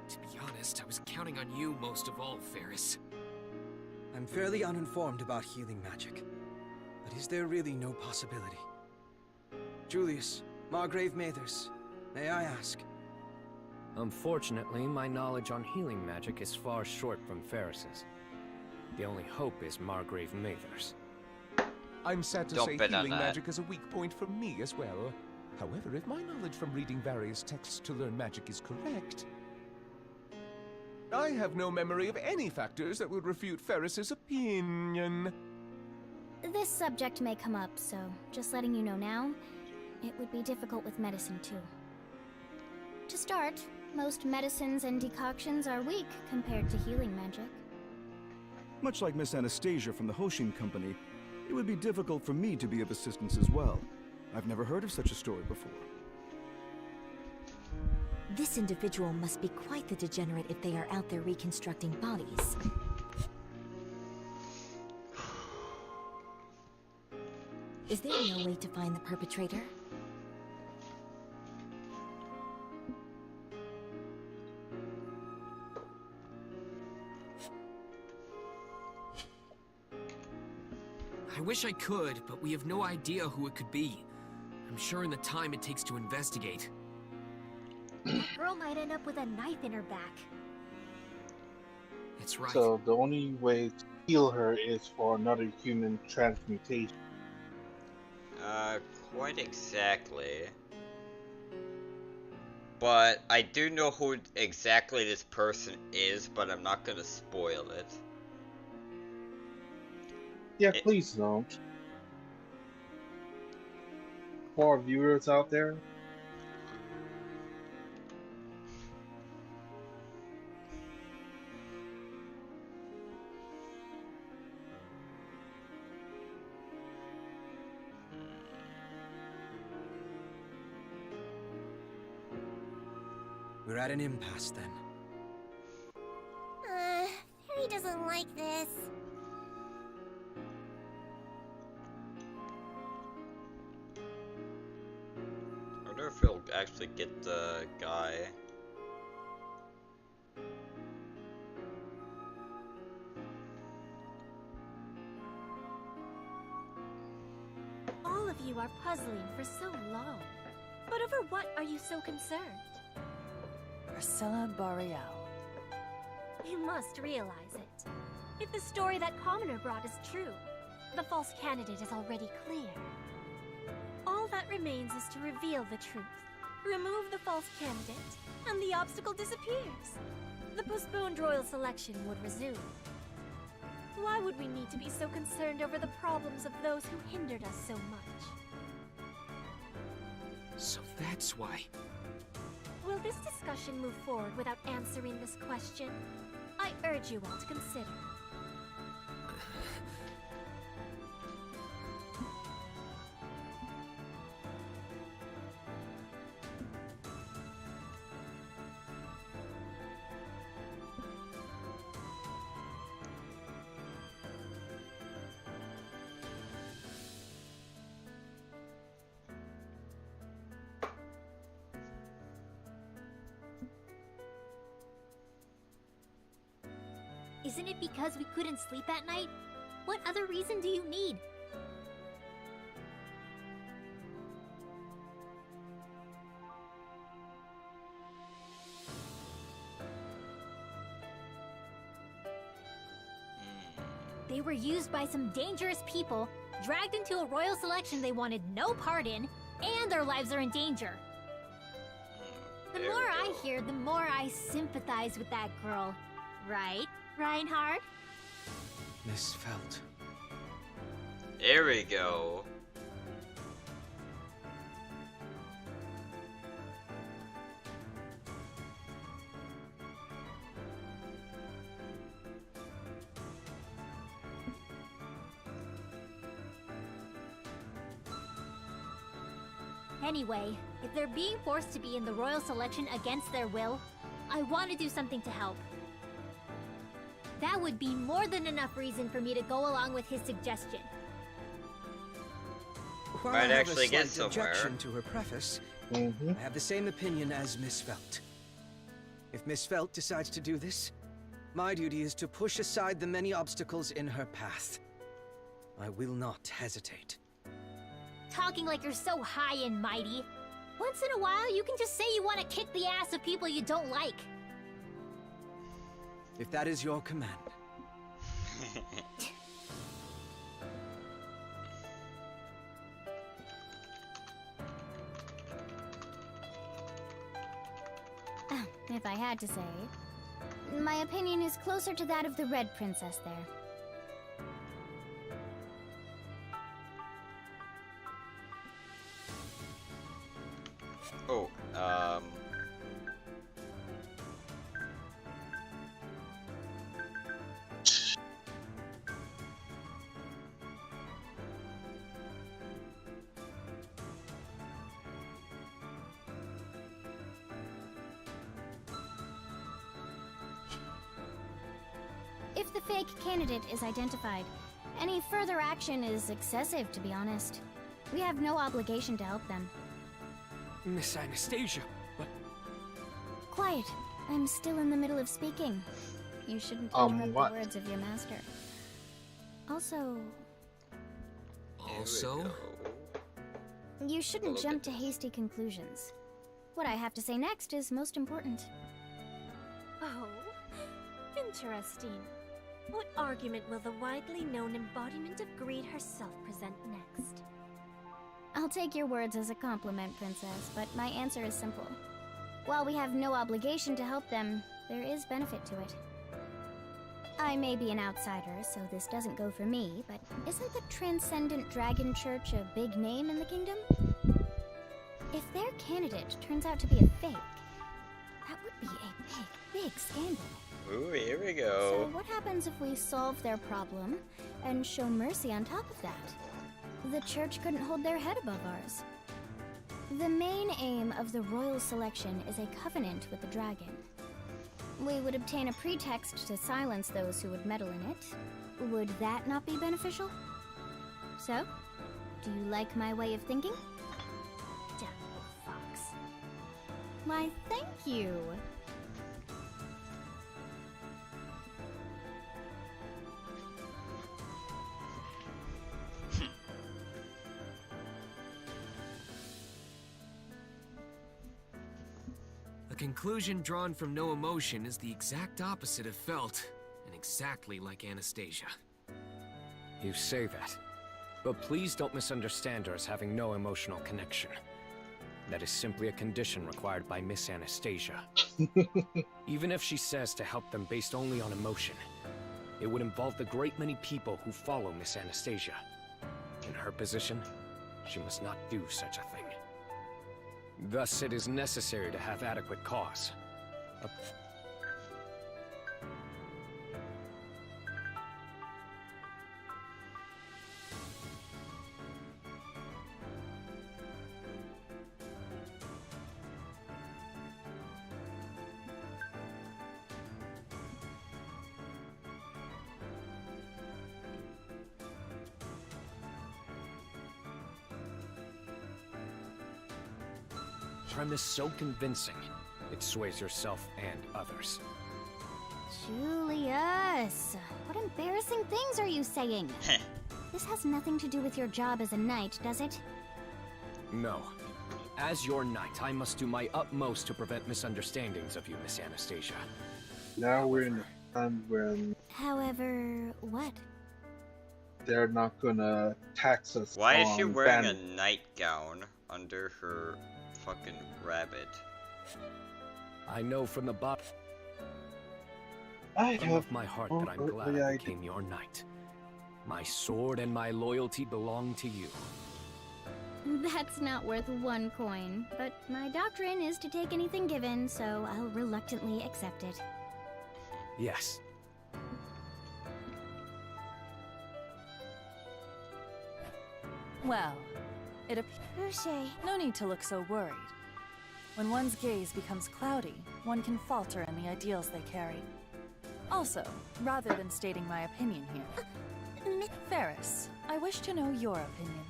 C: To be honest, I was counting on you most of all, Ferris.
K: I'm fairly uninformed about healing magic. But is there really no possibility? Julius, Margrave Mathers, may I ask?
N: Unfortunately, my knowledge on healing magic is far short from Ferris's. The only hope is Margrave Mathers.
H: I'm sad to
A: Don't
H: say
A: bet on
H: healing
A: that.
H: magic is a weak point for me as well. However, if my knowledge from reading various texts to learn magic is correct, I have no memory of any factors that would refute Ferris's opinion.
D: This subject may come up, so just letting you know now, it would be difficult with medicine too. To start, most medicines and decoctions are weak compared to healing magic.
I: Much like Miss Anastasia from the Hoshin Company, it would be difficult for me to be of assistance as well. I've never heard of such a story before.
O: This individual must be quite the degenerate if they are out there reconstructing bodies. Is there no way to find the perpetrator?
C: I wish I could, but we have no idea who it could be. I'm sure in the time it takes to investigate.
M: That girl might end up with a knife in her back.
C: That's right.
B: So the only way to heal her is for another human transmutation.
A: Quite exactly. But I do know who exactly this person is, but I'm not gonna spoil it.
B: Yeah, please don't. For our viewers out there,
K: We're at an impasse then.
M: Harry doesn't like this.
A: I wonder if he'll actually get the guy.
M: All of you are puzzling for so long. But over what are you so concerned?
J: Priscilla Boreal.
M: You must realize it. If the story that Commoner brought is true, the false candidate is already clear. All that remains is to reveal the truth, remove the false candidate, and the obstacle disappears. The postponed royal selection would resume. Why would we need to be so concerned over the problems of those who hindered us so much?
C: So that's why.
M: Will this discussion move forward without answering this question? I urge you all to consider. Isn't it because we couldn't sleep at night? What other reason do you need? They were used by some dangerous people, dragged into a royal selection they wanted no part in, and their lives are in danger. The more I hear, the more I sympathize with that girl. Right, Reinhard?
K: Miss Felt.
A: There we go.
M: Anyway, if they're being forced to be in the royal selection against their will, I want to do something to help. That would be more than enough reason for me to go along with his suggestion.
K: While
A: Might
K: I have
A: actually
K: a
A: get
K: slight
A: somewhere.
K: objection to her preface, I have the same opinion as Miss Felt. If Miss Felt decides to do this, my duty is to push aside the many obstacles in her path. I will not hesitate.
M: Talking like you're so high and mighty. Once in a while, you can just say you want to kick the ass of people you don't like.
K: If that is your command.
D: If I had to say, my opinion is closer to that of the Red Princess there.
A: Oh,
D: If the fake candidate is identified, any further action is excessive, to be honest. We have no obligation to help them.
C: Miss Anastasia, but...
D: Quiet. I'm still in the middle of speaking. You shouldn't interrupt the words of your master. Also,
C: Also,
D: you shouldn't jump to hasty conclusions. What I have to say next is most important.
M: Oh, interesting. What argument will the widely known embodiment of greed herself present next?
D: I'll take your words as a compliment, Princess, but my answer is simple. While we have no obligation to help them, there is benefit to it. I may be an outsider, so this doesn't go for me, but isn't the Transcendent Dragon Church a big name in the kingdom? If their candidate turns out to be a fake, that would be a big scandal.
A: Ooh, here we go.
D: So what happens if we solve their problem and show mercy on top of that? The church couldn't hold their head above ours. The main aim of the royal selection is a covenant with the dragon. We would obtain a pretext to silence those who would meddle in it. Would that not be beneficial? So, do you like my way of thinking?
M: Devil fox.
D: Why, thank you.
C: a conclusion drawn from no emotion is the exact opposite of Felt, and exactly like Anastasia.
N: You say that, but please don't misunderstand her as having no emotional connection. That is simply a condition required by Miss Anastasia. Even if she says to help them based only on emotion, it would involve the great many people who follow Miss Anastasia. In her position, she must not do such a thing. Thus, it is necessary to have adequate cause. Premise so convincing, it sways yourself and others.
D: Julius! What embarrassing things are you saying? This has nothing to do with your job as a knight, does it?
N: No. As your knight, I must do my utmost to prevent misunderstandings of you, Miss Anastasia.
B: Now we're in a time when...
D: However, what?
B: They're not gonna tax us.
A: Why is she wearing a nightgown under her fucking rabbit?
N: I know from the bottom of my heart that I'm glad I became your knight. My sword and my loyalty belong to you.
D: That's not worth one coin, but my doctrine is to take anything given, so I'll reluctantly accept it.
N: Yes.
J: Well, it appears no need to look so worried. When one's gaze becomes cloudy, one can falter in the ideals they carry. Also, rather than stating my opinion here, Ferris, I wish to know your opinion.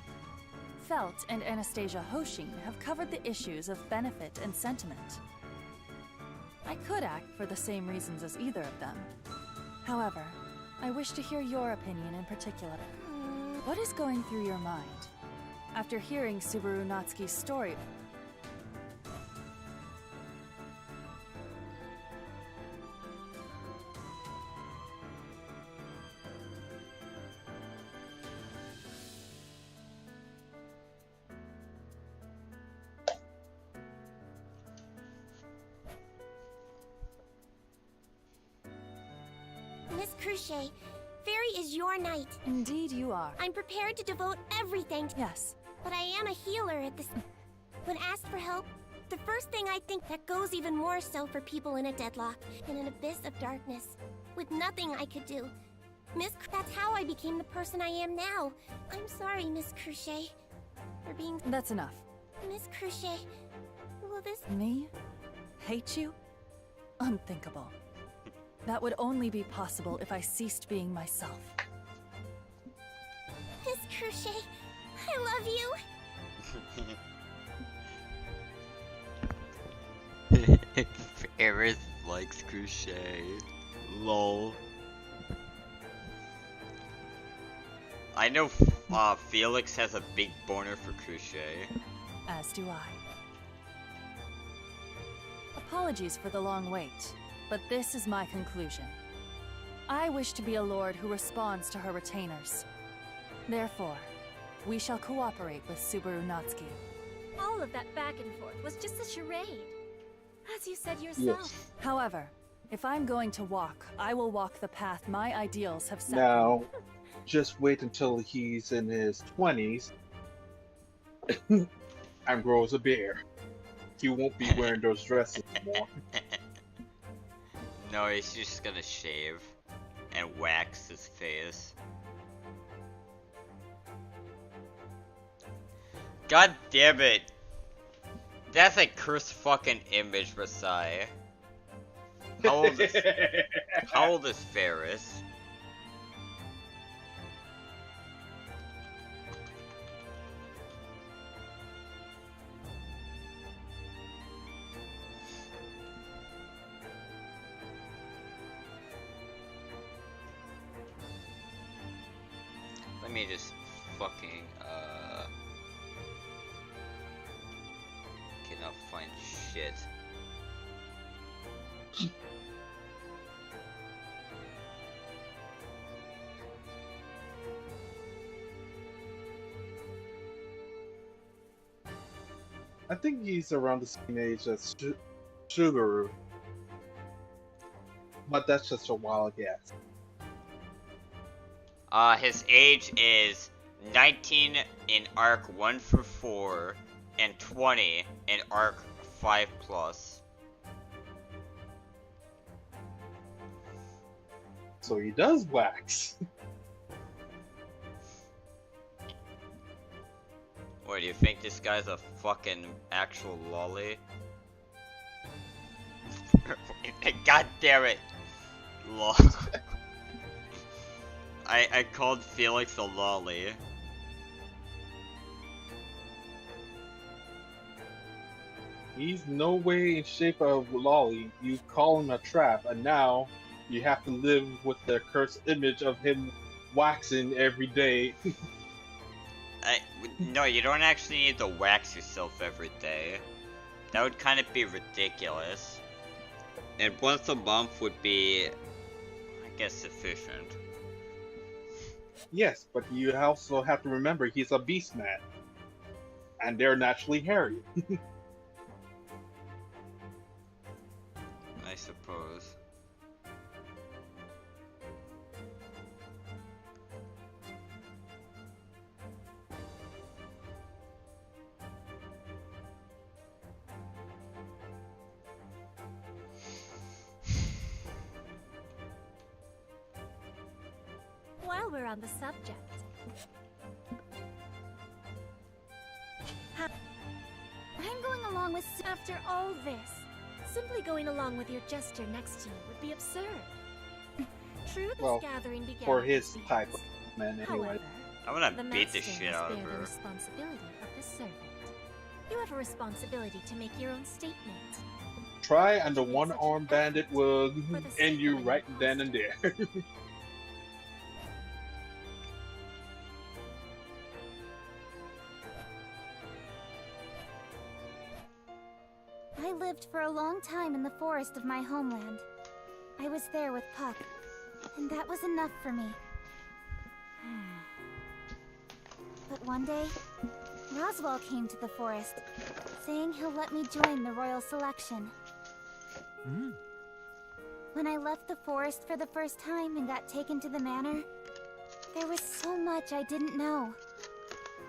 J: Felt and Anastasia Hoshin have covered the issues of benefit and sentiment. I could act for the same reasons as either of them. However, I wish to hear your opinion in particular. What is going through your mind? After hearing Subaru Natsuki's story...
M: Miss Cruchet, Fairy is your knight.
J: Indeed you are.
M: I'm prepared to devote everything to...
J: Yes.
M: But I am a healer at this... When asked for help, the first thing I think that goes even more so for people in a deadlock, in an abyss of darkness, with nothing I could do. That's how I became the person I am now. I'm sorry, Miss Cruchet, for being...
J: That's enough.
M: Miss Cruchet, will this...
J: Me? Hate you? Unthinkable. That would only be possible if I ceased being myself.
M: Miss Cruchet, I love you!
A: Ferris likes Crochet. Lol. I know Felix has a big boner for Crochet.
J: As do I. Apologies for the long wait, but this is my conclusion. I wish to be a lord who responds to her retainers. Therefore, we shall cooperate with Subaru Natsuki.
M: All of that back and forth was just a charade. As you said yourself.
B: Yes.
J: However, if I'm going to walk, I will walk the path my ideals have set.
B: Now, just wait until he's in his 20s and grows a beard. He won't be wearing those dresses anymore.
A: No, he's just gonna shave and wax his face. God damn it! That's a cursed fucking image, Masai. How old is Ferris? Let me just fucking, cannot find shit.
B: I think he's around the same age as Subaru. But that's just a wild guess.
A: His age is 19 in Arc 1-4 and 20 in Arc 5+.
B: So he does wax.
A: What, do you think this guy's a fucking actual lolly? God damn it! Lol. I called Felix a lolly.
B: He's no way in shape of lolly. You call him a trap, and now you have to live with the cursed image of him waxing every day.
A: No, you don't actually need to wax yourself every day. That would kind of be ridiculous. And once a month would be, I guess, sufficient.
B: Yes, but you also have to remember he's a beast man. And they're naturally hairy.
A: I suppose.
M: While we're on the subject, I'm going along with. After all this, simply going along with your jester next to you would be absurd. True, this gathering began
B: for his type of man anyway.
A: I'm gonna beat the shit out of
M: the
A: her.
M: responsibility of the servant. You have a responsibility to make your own statement.
B: Try and the one-armed bandit will end you right then and there.
D: I lived for a long time in the forest of my homeland. I was there with Puck, and that was enough for me. But one day, Roswell came to the forest, saying he'll let me join the royal selection. When I left the forest for the first time and got taken to the manor, there was so much I didn't know.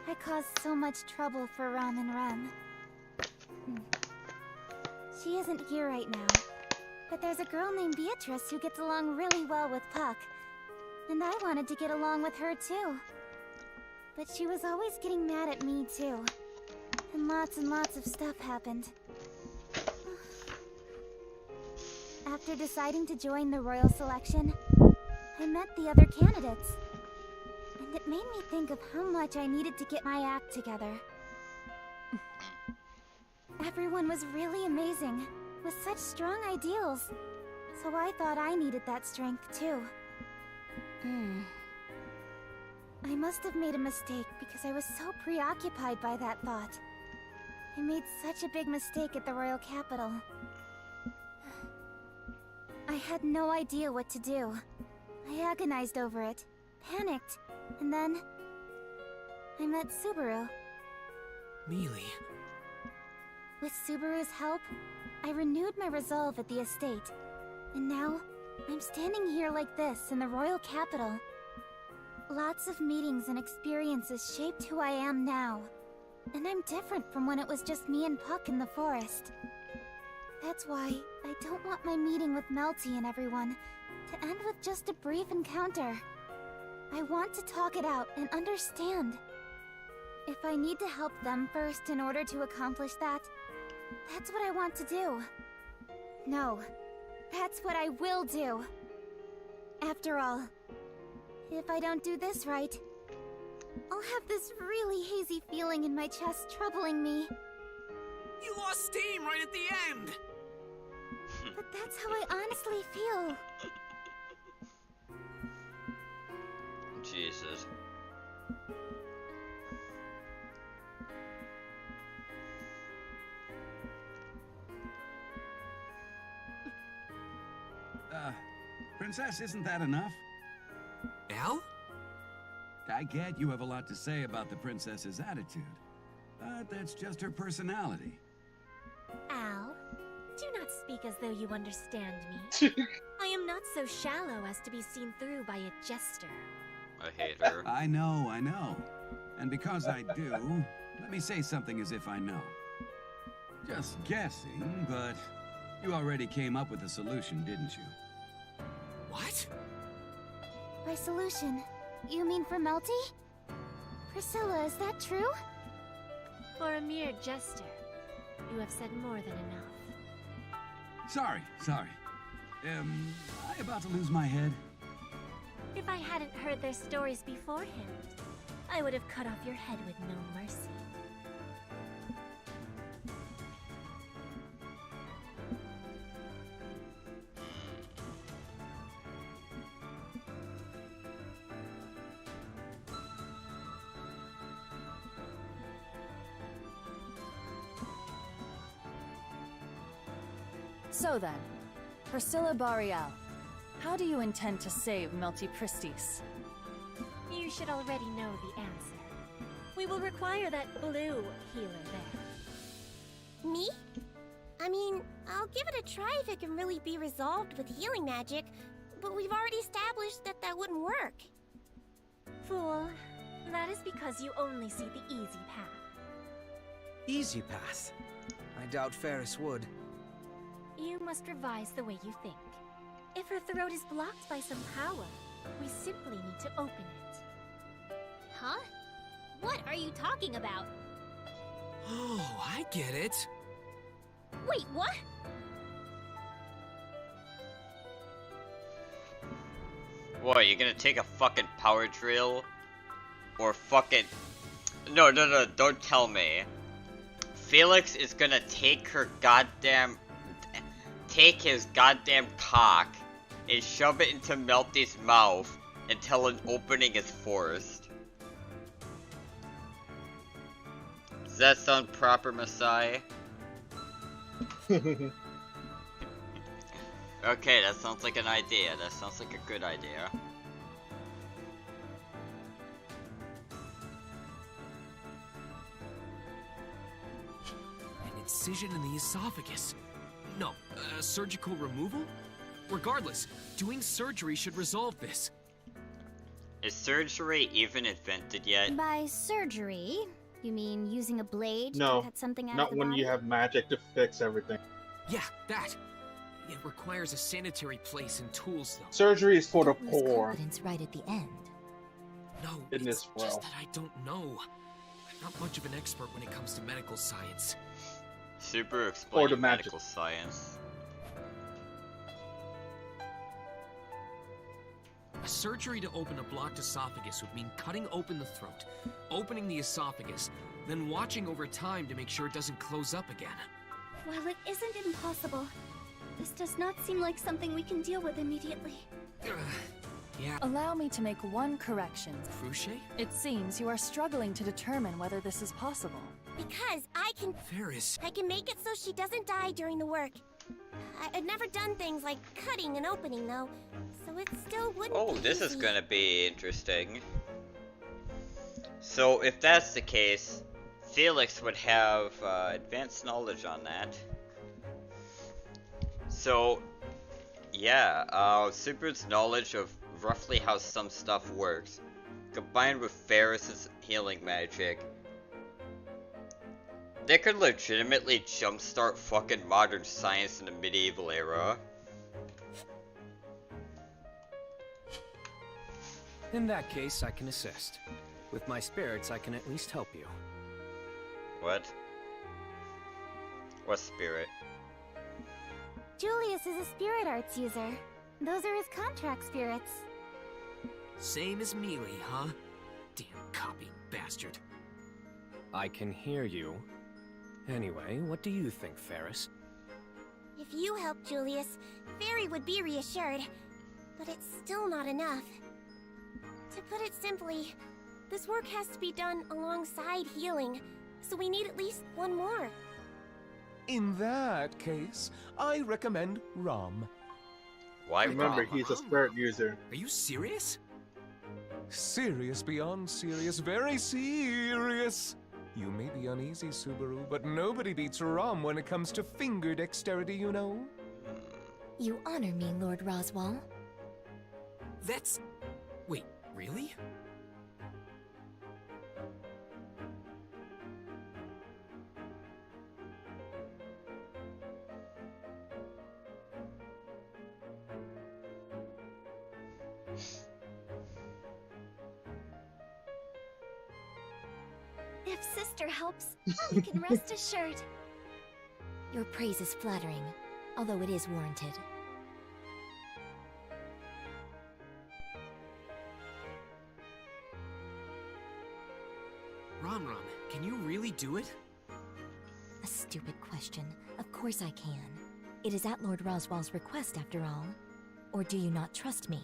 D: I caused so much trouble for Ram and Rem. She isn't here right now, but there's a girl named Beatrice who gets along really well with Puck, and I wanted to get along with her too. But she was always getting mad at me too, and lots of stuff happened. After deciding to join the royal selection, I met the other candidates, and it made me think of how much I needed to get my act together. Everyone was really amazing, with such strong ideals, so I thought I needed that strength too. I must have made a mistake because I was so preoccupied by that thought. I made such a big mistake at the Royal Capital. I had no idea what to do. I agonized over it, panicked, and then I met Subaru.
C: Mealy.
D: With Subaru's help, I renewed my resolve at the estate. And now, I'm standing here like this in the Royal Capital. Lots of meetings and experiences shaped who I am now. And I'm different from when it was just me and Puck in the forest. That's why I don't want my meeting with Melty and everyone to end with just a brief encounter. I want to talk it out and understand. If I need to help them first in order to accomplish that, that's what I want to do. No, that's what I will do. After all, if I don't do this right, I'll have this really hazy feeling in my chest troubling me.
C: You lost steam right at the end!
D: But that's how I honestly feel.
A: Jesus.
L: Princess, isn't that enough?
C: Al?
L: I get you have a lot to say about the princess's attitude, but that's just her personality.
M: Al, do not speak as though you understand me. I am not so shallow as to be seen through by a jester.
A: I hate her.
L: I know. And because I do, let me say something as if I know. Just guessing, but you already came up with a solution, didn't you?
C: What?
D: By solution, you mean for Melty? Priscilla, is that true?
M: For a mere jester, you have said more than enough.
L: Sorry. Am I about to lose my head?
M: If I hadn't heard their stories beforehand, I would have cut off your head with no mercy.
J: So then, Priscilla Boreal, how do you intend to save Melty Pristis?
M: You should already know the answer. We will require that blue healer there.
P: Me? I mean, I'll give it a try if it can really be resolved with healing magic, but we've already established that that wouldn't work.
M: Fool, that is because you only see the easy path.
K: Easy path? I doubt Ferris would.
M: You must revise the way you think. If her throat is blocked by some power, we simply need to open it.
P: Huh? What are you talking about?
C: Oh, I get it.
P: Wait, what?
A: What, you gonna take a fucking power drill? Or fucking... No, don't tell me. Felix is gonna take his goddamn cock and shove it into Melty's mouth until an opening is forced. Does that sound proper, Messiah? Okay, that sounds like an idea. That sounds like a good idea.
C: An incision in the esophagus. No, surgical removal? Regardless, doing surgery should resolve this.
A: Is surgery even invented yet?
D: By surgery, you mean using a blade
B: No,
D: to cut something out
B: not
D: of the
B: when
D: body?
B: you have magic to fix everything.
C: Yeah, that. It requires a sanitary place and tools, though.
B: Surgery is for the
O: Lose
B: poor.
O: confidence right at the end.
C: No,
B: In
C: it's
B: this
C: just
B: world.
C: that I don't know. I'm not much of an expert when it comes to medical science.
A: Super
B: Or
A: explain
B: the magic.
A: medical science.
C: A surgery to open a blocked esophagus would mean cutting open the throat, opening the esophagus, then watching over time to make sure it doesn't close up again.
D: While it isn't impossible, this does not seem like something we can deal with immediately.
C: Yeah.
J: Allow me to make one correction.
C: Cruciate?
J: It seems you are struggling to determine whether this is possible.
P: Because I can...
C: Ferris.
P: I can make it so she doesn't die during the work. I've never done things like cutting and opening, though, so it still wouldn't
A: Oh,
P: be
A: this
P: easy.
A: is gonna be interesting. So, if that's the case, Felix would have advanced knowledge on that. So, yeah, Subaru's knowledge of roughly how some stuff works, combined with Ferris's healing magic, they could legitimately jumpstart fucking modern science in the medieval era.
N: In that case, I can assist. With my spirits, I can at least help you.
A: What? What spirit?
D: Julius is a spirit arts user. Those are his contract spirits.
C: Same as Mealy, huh? Damn copying bastard.
N: I can hear you. Anyway, what do you think, Ferris?
P: If you help Julius, Fairy would be reassured. But it's still not enough. To put it simply, this work has to be done alongside healing, so we need at least one more.
H: In that case, I recommend Rom.
A: Why
B: Remember,
A: Rom?
B: he's a spirit user.
C: Are you serious?
H: Serious beyond serious, very serious. You may be uneasy, Subaru, but nobody beats Rom when it comes to finger dexterity, you know?
O: You honor me, Lord Roswell.
C: That's... Wait, really?
D: If Sister helps, you can rest assured.
O: Your praise is flattering, although it is warranted.
C: Rom, can you really do it?
O: A stupid question. Of course I can. It is at Lord Roswell's request, after all. Or do you not trust me?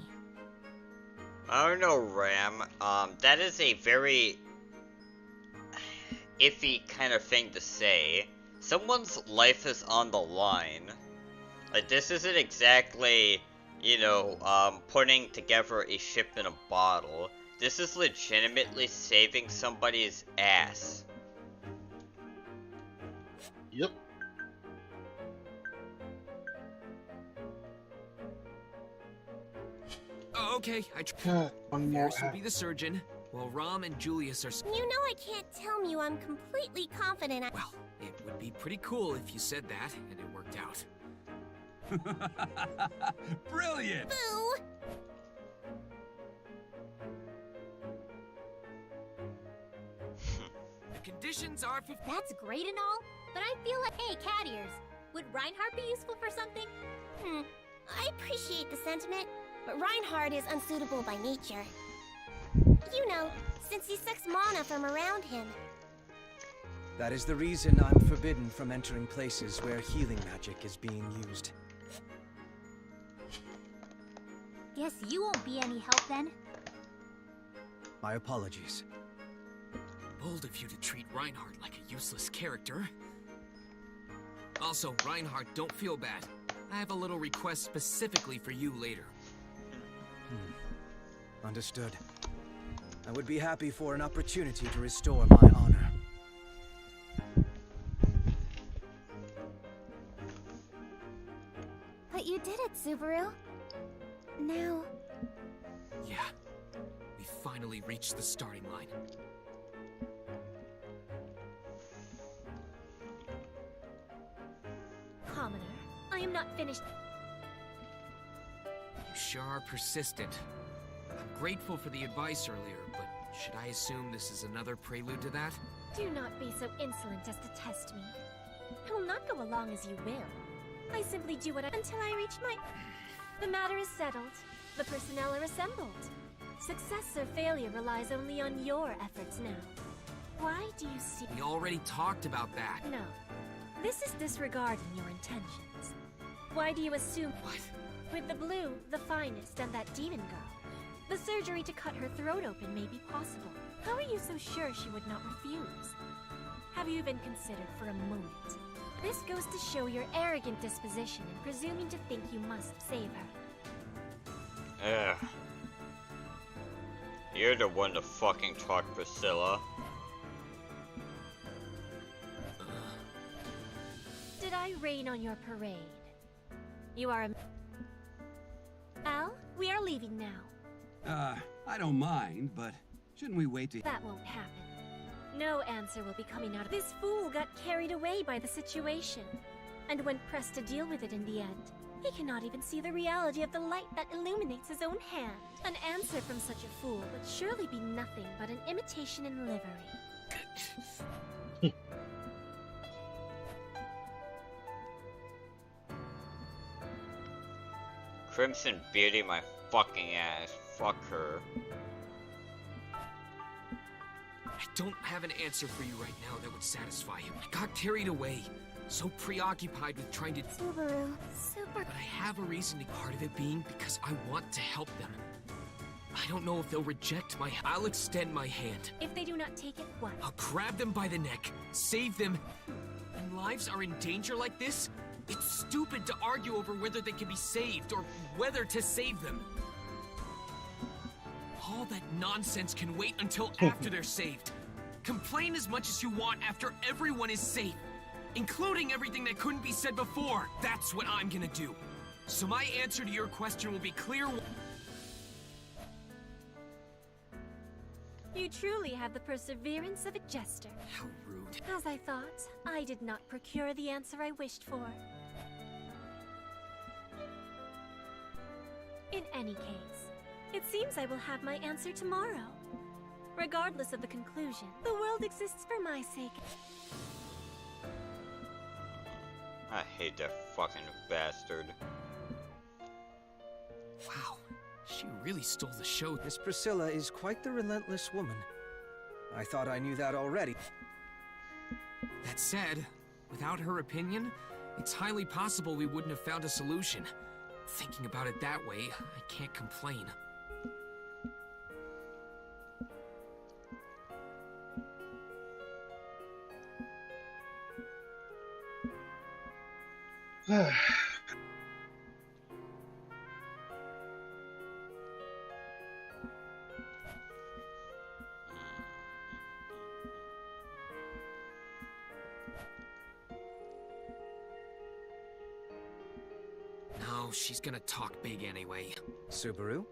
A: I don't know, Ram. That is a very iffy kind of thing to say. Someone's life is on the line. Like, this isn't exactly, you know, putting together a ship in a bottle. This is legitimately saving somebody's ass.
B: Yep.
C: Oh, okay, Ferris will be the surgeon, while Rom and Julius are...
P: You know I can't tell you I'm completely confident I...
C: Well, it would be pretty cool if you said that, and it worked out.
L: Brilliant!
P: Boo!
C: The conditions are...
M: That's great and all, but I feel like... Hey, cat ears, would Reinhardt be useful for something?
P: I appreciate the sentiment, but Reinhardt is unsuitable by nature. You know, since he sucks mana from around him.
K: That is the reason I'm forbidden from entering places where healing magic is being used.
M: Guess you won't be any help then.
K: My apologies.
C: Bold of you to treat Reinhardt like a useless character. Also, Reinhardt, don't feel bad. I have a little request specifically for you later.
K: Understood. I would be happy for an opportunity to restore my honor.
D: But you did it, Subaru. Now...
C: Yeah. We finally reached the starting line.
M: Commoner, I am not finished.
C: You sure are persistent. I'm grateful for the advice earlier, but should I assume this is another prelude to that?
M: Do not be so insolent as to test me. I will not go along as you will. I simply do what until I reach my... The matter is settled. The personnel are assembled. Success or failure relies only on your efforts now. Why do you see...
C: We already talked about that.
M: No. This is disregarding your intentions. Why do you assume...
C: What?
M: With the blue, the finest, and that demon girl, The surgery to cut her throat open may be possible. How are you so sure she would not refuse? Have you even considered for a moment? This goes to show your arrogant disposition in presuming to think you must save her.
A: Ugh. You're the one to fucking talk, Priscilla.
M: Did I rain on your parade? You are a... Al, we are leaving now.
L: I don't mind, but shouldn't we wait to...
M: That won't happen. No answer will be coming out of... This fool got carried away by the situation. And when pressed to deal with it in the end, he cannot even see the reality of the light that illuminates his own hand. An answer from such a fool would surely be nothing but an imitation in livery.
A: Crimson Beauty my fucking ass. Fuck her.
C: I don't have an answer for you right now that would satisfy him. I got carried away, so preoccupied with trying to...
D: Subaru,
C: But I have a reason to... Part of it being because I want to help them. I don't know if they'll reject my... I'll extend my hand.
M: If they do not take it, what?
C: I'll grab them by the neck, save them. When lives are in danger like this, it's stupid to argue over whether they can be saved or whether to save them. All that nonsense can wait until after they're saved. Complain as much as you want after everyone is safe, including everything that couldn't be said before. That's what I'm gonna do. So my answer to your question will be clear.
M: You truly have the perseverance of a jester.
C: How rude.
M: As I thought, I did not procure the answer I wished for. In any case, it seems I will have my answer tomorrow. Regardless of the conclusion, the world exists for my sake.
A: I hate that fucking bastard.
C: Wow, she really stole the show.
K: Miss Priscilla is quite the relentless woman. I thought I knew that already.
C: That said, without her opinion, it's highly possible we wouldn't have found a solution. Thinking about it that way, I can't complain. No, she's gonna talk big anyway.
K: Subaru,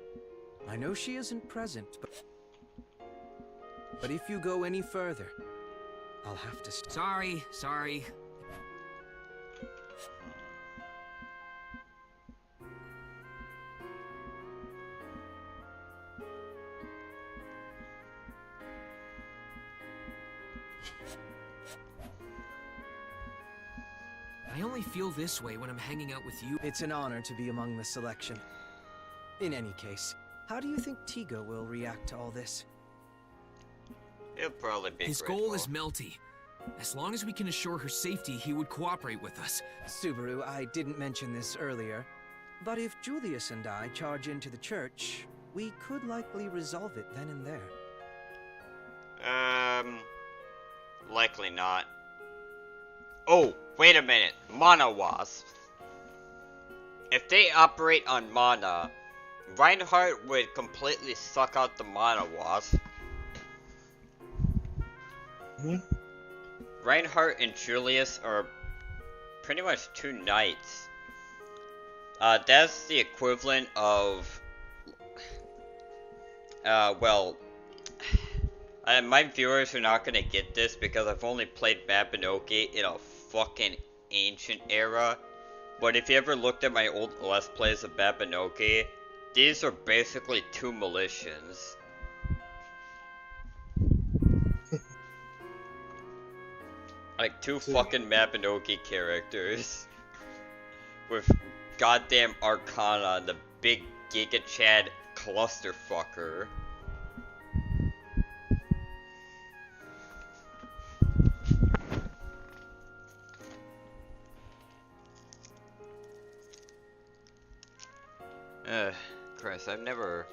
K: I know she isn't present, but if you go any further, I'll have to...
C: Sorry. I only feel this way when I'm hanging out with you.
K: It's an honor to be among the selection. In any case, how do you think Tiga will react to all this?
A: He'll probably be
C: His
A: grateful.
C: goal is Melty. As long as we can assure her safety, he would cooperate with us.
K: Subaru, I didn't mention this earlier, but if Julius and I charge into the church, we could likely resolve it then and there.
A: Likely not. Oh, wait a minute. Mana Wasps. If they operate on mana, Reinhardt would completely suck out the Mana Wasp. Reinhardt and Julius are pretty much two knights. That's the equivalent of... my viewers are not gonna get this because I've only played Mabinogi in a fucking ancient era. But if you ever looked at my old Let's Plays of Mabinogi, these are basically two militians. Like two fucking Mabinogi characters. With goddamn Arcana, the big Giga Chad clusterfucker. Christ, I've never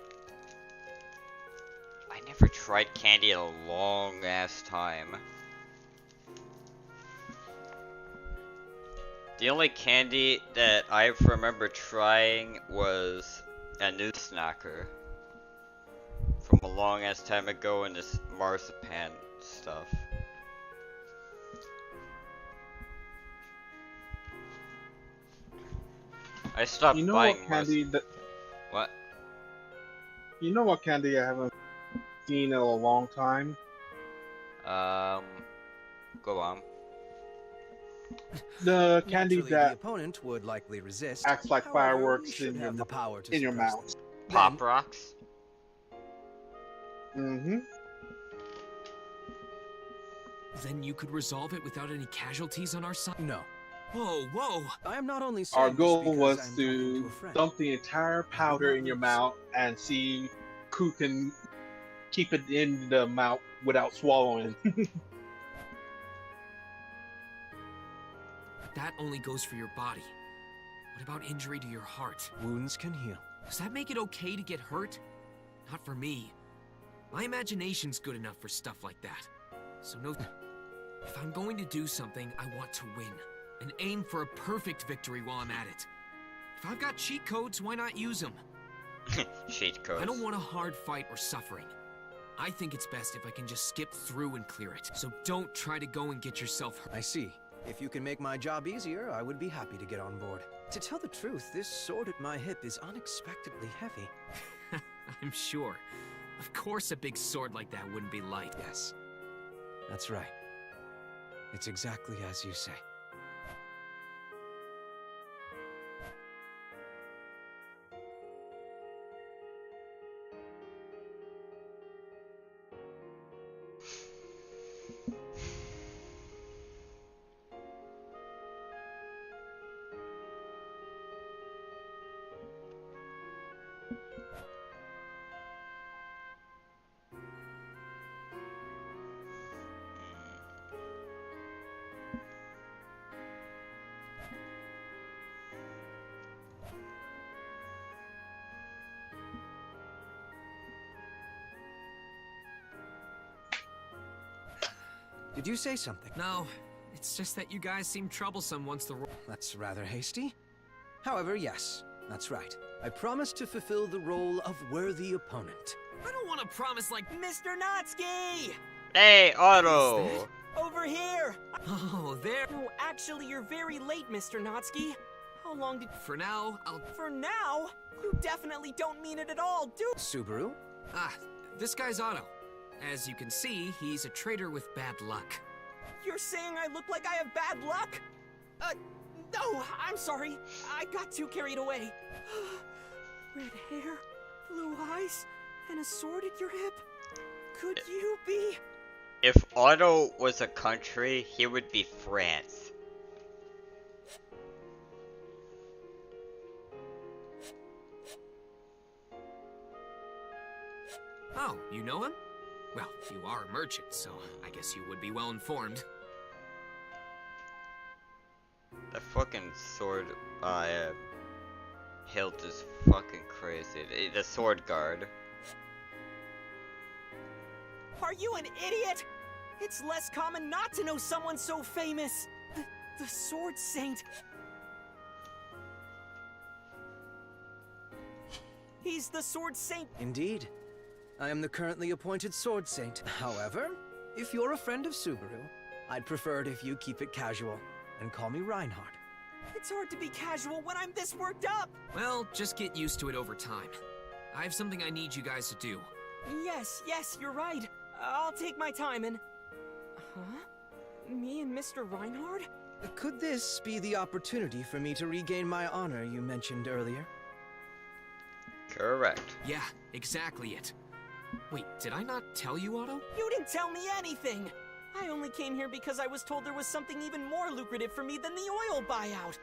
A: tried candy in a long ass time. The only candy that I remember trying was a new snacker from a long ass time ago in this marzipan stuff. I stopped buying What?
B: You know what candy I haven't seen in a long time?
A: Go on.
B: The candy
K: Naturally,
B: that
K: the opponent would likely resist.
B: acts like
K: However,
B: fireworks
K: we
B: in
K: should
B: your
K: have the power to
B: in your
K: suppress
B: mouth.
K: them.
A: Pop rocks?
B: Mm-hmm.
C: Then you could resolve it without any casualties on our side?
K: No.
C: Whoa, whoa!
K: I am not only saying
B: Our
K: this
B: goal
K: because
B: was
K: I'm
B: to
K: talking to a friend.
B: dump the entire powder in your mouth and see who can keep it in the mouth without swallowing.
C: That only goes for your body. What about injury to your heart?
K: Wounds can heal.
C: Does that make it okay to get hurt? Not for me. My imagination's good enough for stuff like that. So no... If I'm going to do something, I want to win. And aim for a perfect victory while I'm at it. If I've got cheat codes, why not use them?
A: Cheat codes.
C: I don't want a hard fight or suffering. I think it's best if I can just skip through and clear it. So don't try to go and get yourself hurt.
K: I see. If you can make my job easier, I would be happy to get on board. To tell the truth, this sword at my hip is unexpectedly heavy.
C: I'm sure. Of course a big sword like that wouldn't be light.
K: Yes. That's right. It's exactly as you say. Did you say something?
C: No, it's just that you guys seem troublesome once the...
K: That's rather hasty. However, yes, that's right. I promise to fulfill the role of worthy opponent.
C: I don't want to promise like...
Q: Mr. Natsuki!
A: Hey, Otto!
Q: Over here!
C: Oh, there...
Q: No, actually, you're very late, Mr. Natsuki. How long did...
C: For now, I'll...
Q: For now? You definitely don't mean it at all, do...
K: Subaru?
C: Ah, this guy's Otto. As you can see, he's a traitor with bad luck.
Q: You're saying I look like I have bad luck? No, I'm sorry. I got too carried away. Red hair, blue eyes, and a sword at your hip? Could you be...
A: If Otto was a country, he would be France.
C: Oh, you know him? Well, you are a merchant, so I guess you would be well informed.
A: The fucking sword hilt is fucking crazy. The sword guard.
Q: Are you an idiot? It's less common not to know someone so famous. The Sword Saint. He's the Sword Saint.
K: Indeed. I am the currently appointed Sword Saint. However, if you're a friend of Subaru, I'd prefer it if you keep it casual and call me Reinhardt.
Q: It's hard to be casual when I'm this worked up.
C: Well, just get used to it over time. I have something I need you guys to do.
Q: Yes, you're right. I'll take my time and... Huh? Me and Mr. Reinhardt?
K: Could this be the opportunity for me to regain my honor you mentioned earlier?
A: Correct.
C: Yeah, exactly it. Wait, did I not tell you, Otto?
Q: You didn't tell me anything! I only came here because I was told there was something even more lucrative for me than the oil buyout.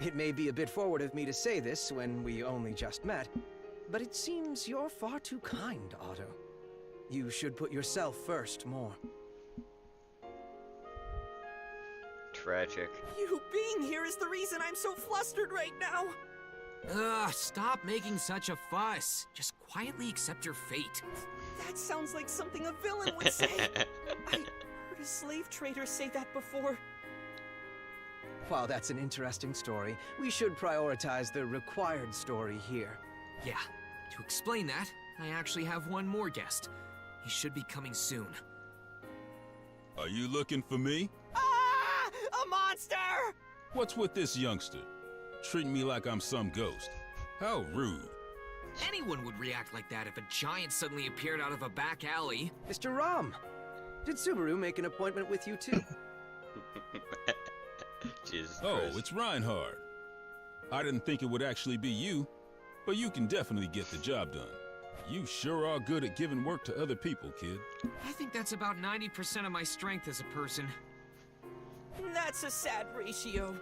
K: It may be a bit forward of me to say this when we only just met, but it seems you're far too kind, Otto. You should put yourself first more.
A: Tragic.
Q: You being here is the reason I'm so flustered right now.
C: Ugh, stop making such a fuss. Just quietly accept your fate.
Q: That sounds like something a villain would say. I heard a slave trader say that before.
K: While that's an interesting story, we should prioritize the required story here.
C: Yeah, to explain that, I actually have one more guest. He should be coming soon.
F: Are you looking for me?
Q: Ah! A monster!
F: What's with this youngster? Treating me like I'm some ghost. How rude.
C: Anyone would react like that if a giant suddenly appeared out of a back alley.
K: Mr. Rom, did Subaru make an appointment with you too?
A: Jesus
F: Oh,
A: Christ.
F: it's Reinhard. I didn't think it would actually be you, but you can definitely get the job done. You sure are good at giving work to other people, kid.
C: I think that's about 90% of my strength as a person.
Q: That's a sad ratio.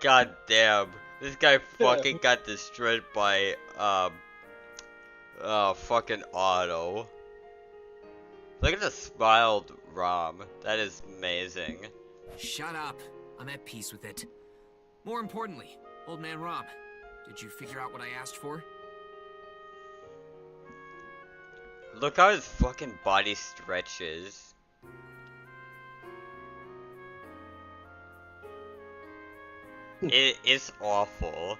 A: God damn. This guy fucking got destroyed by, fucking Otto. Look at the smiled Rom. That is amazing.
C: Shut up. I'm at peace with it. More importantly, Old Man Rom, did you figure out what I asked for?
A: Look how his fucking body stretches. It is awful.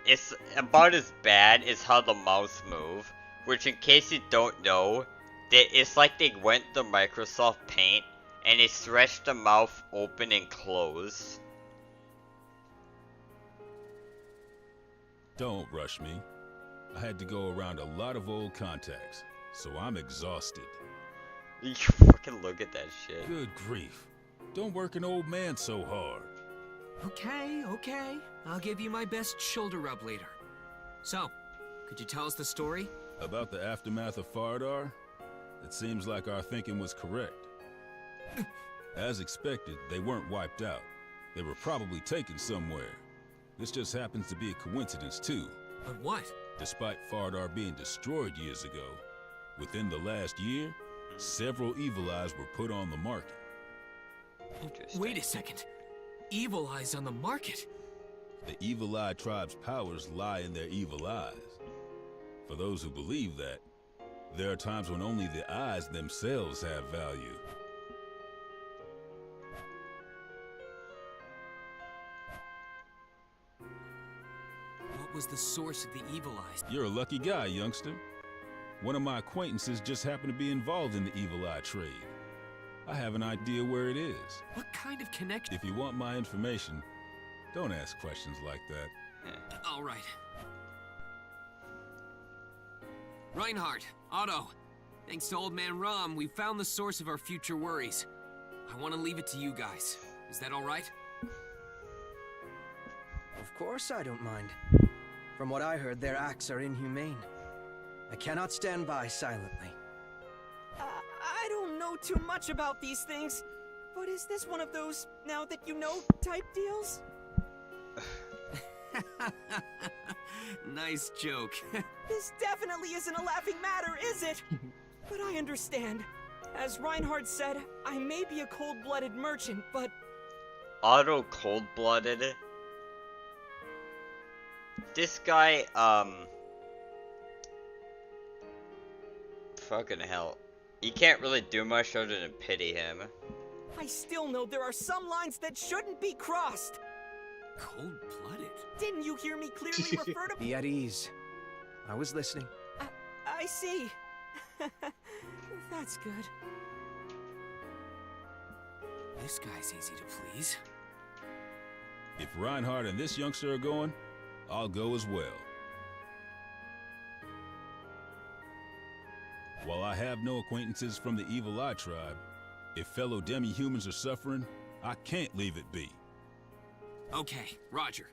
A: It's about as bad as how the mouths move, which in case you don't know, it's like they went to Microsoft Paint and they stretched the mouth open and closed.
F: Don't rush me. I had to go around a lot of old contacts, so I'm exhausted.
A: You fucking look at that shit.
F: Good grief. Don't work an old man so hard.
C: Okay, okay. I'll give you my best shoulder rub later. So, could you tell us the story?
F: About the aftermath of Fardar? It seems like our thinking was correct. As expected, they weren't wiped out. They were probably taken somewhere. This just happens to be a coincidence too.
C: But what?
F: Despite Fardar being destroyed years ago, within the last year, several Evil Eyes were put on the market.
C: Wait a second. Evil Eyes on the market?
F: The Evil Eye tribe's powers lie in their evil eyes. For those who believe that, there are times when only the eyes themselves have value.
C: What was the source of the Evil Eyes?
F: You're a lucky guy, youngster. One of my acquaintances just happened to be involved in the Evil Eye trade. I have an idea where it is.
C: What kind of connection?
F: If you want my information, don't ask questions like that.
C: All right. Reinhard, Otto, thanks to Old Man Rom, we found the source of our future worries. I want to leave it to you guys. Is that all right?
K: Of course I don't mind. From what I heard, their acts are inhumane. I cannot stand by silently.
Q: I don't know too much about these things, but is this one of those now that you know type deals?
C: Nice joke.
Q: This definitely isn't a laughing matter, is it? But I understand. As Reinhard said, I may be a cold-blooded merchant, but...
A: Otto cold-blooded? This guy, fucking hell. You can't really do much other than pity him.
Q: I still know there are some lines that shouldn't be crossed.
C: Cold-blooded?
Q: Didn't you hear me clearly refer to...
K: Be at ease. I was listening.
Q: I see. That's good.
C: This guy's easy to please.
F: If Reinhard and this youngster are going, I'll go as well. While I have no acquaintances from the Evil Eye tribe, if fellow demi-humans are suffering, I can't leave it be.
C: Okay, Roger.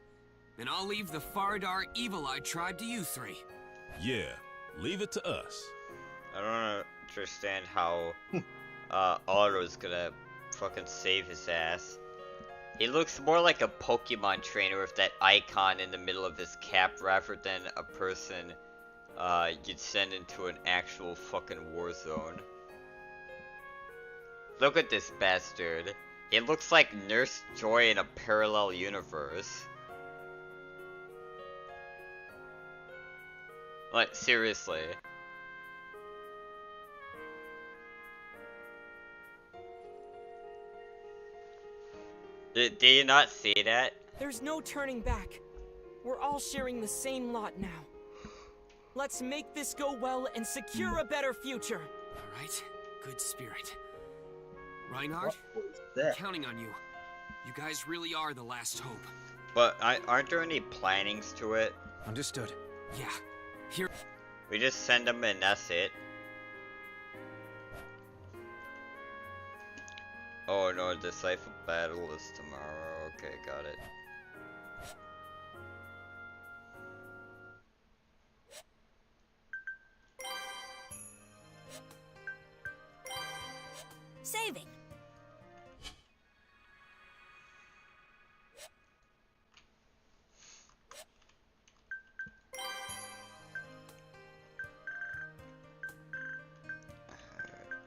C: Then I'll leave the Fardar Evil Eye tribe to you three.
F: Yeah, leave it to us.
A: I don't understand how Otto's gonna fucking save his ass. He looks more like a Pokemon trainer with that icon in the middle of his cap rather than a person you'd send into an actual fucking war zone. Look at this bastard. It looks like Nurse Joy in a parallel universe. Like, seriously. Did you not see that?
Q: There's no turning back. We're all sharing the same lot now. Let's make this go well and secure a better future.
C: All right, good spirit. Reinhardt, counting on you. You guys really are the last hope.
A: But aren't there any plannings to it?
K: Understood.
C: Yeah. Here.
A: We just send them and that's it. Oh no, the decisive battle is tomorrow. Okay, got it.
P: Saving.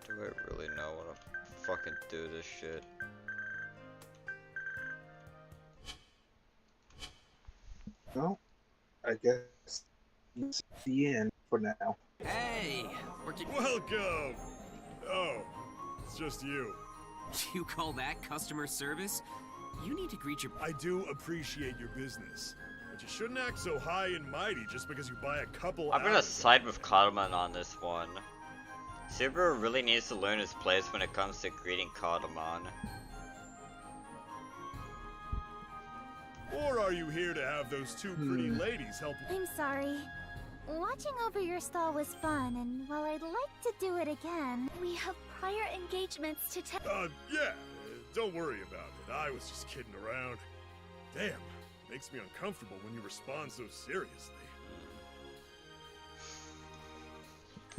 A: Do I really know what to fucking do this shit?
B: No, I guess it's the end for now.
C: Hey,
E: Welcome. Oh, it's just you.
C: You call that customer service? You need to greet your...
E: I do appreciate your business, but you shouldn't act so high and mighty just because you buy a couple
A: I'm gonna
E: hours.
A: side with Cardamon on this one. Subaru really needs to learn his place when it comes to greeting Cardamon.
E: Or are you here to have those two pretty ladies help you?
D: I'm sorry. Watching over your stall was fun, and while I'd like to do it again, we have prior engagements to
E: Yeah, don't worry about it. I was just kidding around. Damn, makes me uncomfortable when you respond so seriously.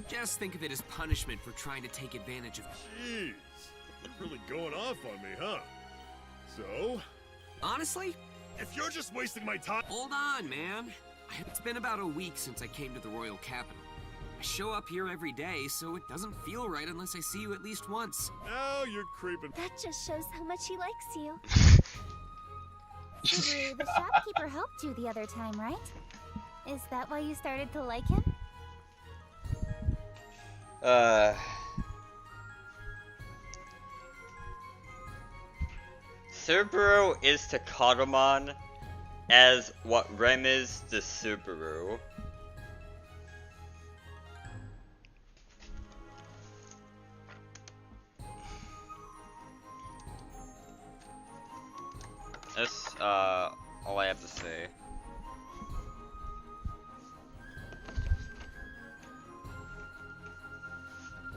C: Just think of it as punishment for trying to take advantage of...
E: Jeez, you're really going off on me, huh? So?
C: Honestly?
E: If you're just wasting my time...
C: Hold on, man. It's been about a week since I came to the Royal Capital. I show up here every day, so it doesn't feel right unless I see you at least once.
E: Now you're creeping.
D: That just shows how much he likes you. Subaru, the shopkeeper helped you the other time, right? Is that why you started to like him?
A: Subaru is to Cardamon as what Rem is to Subaru. That's all I have to say.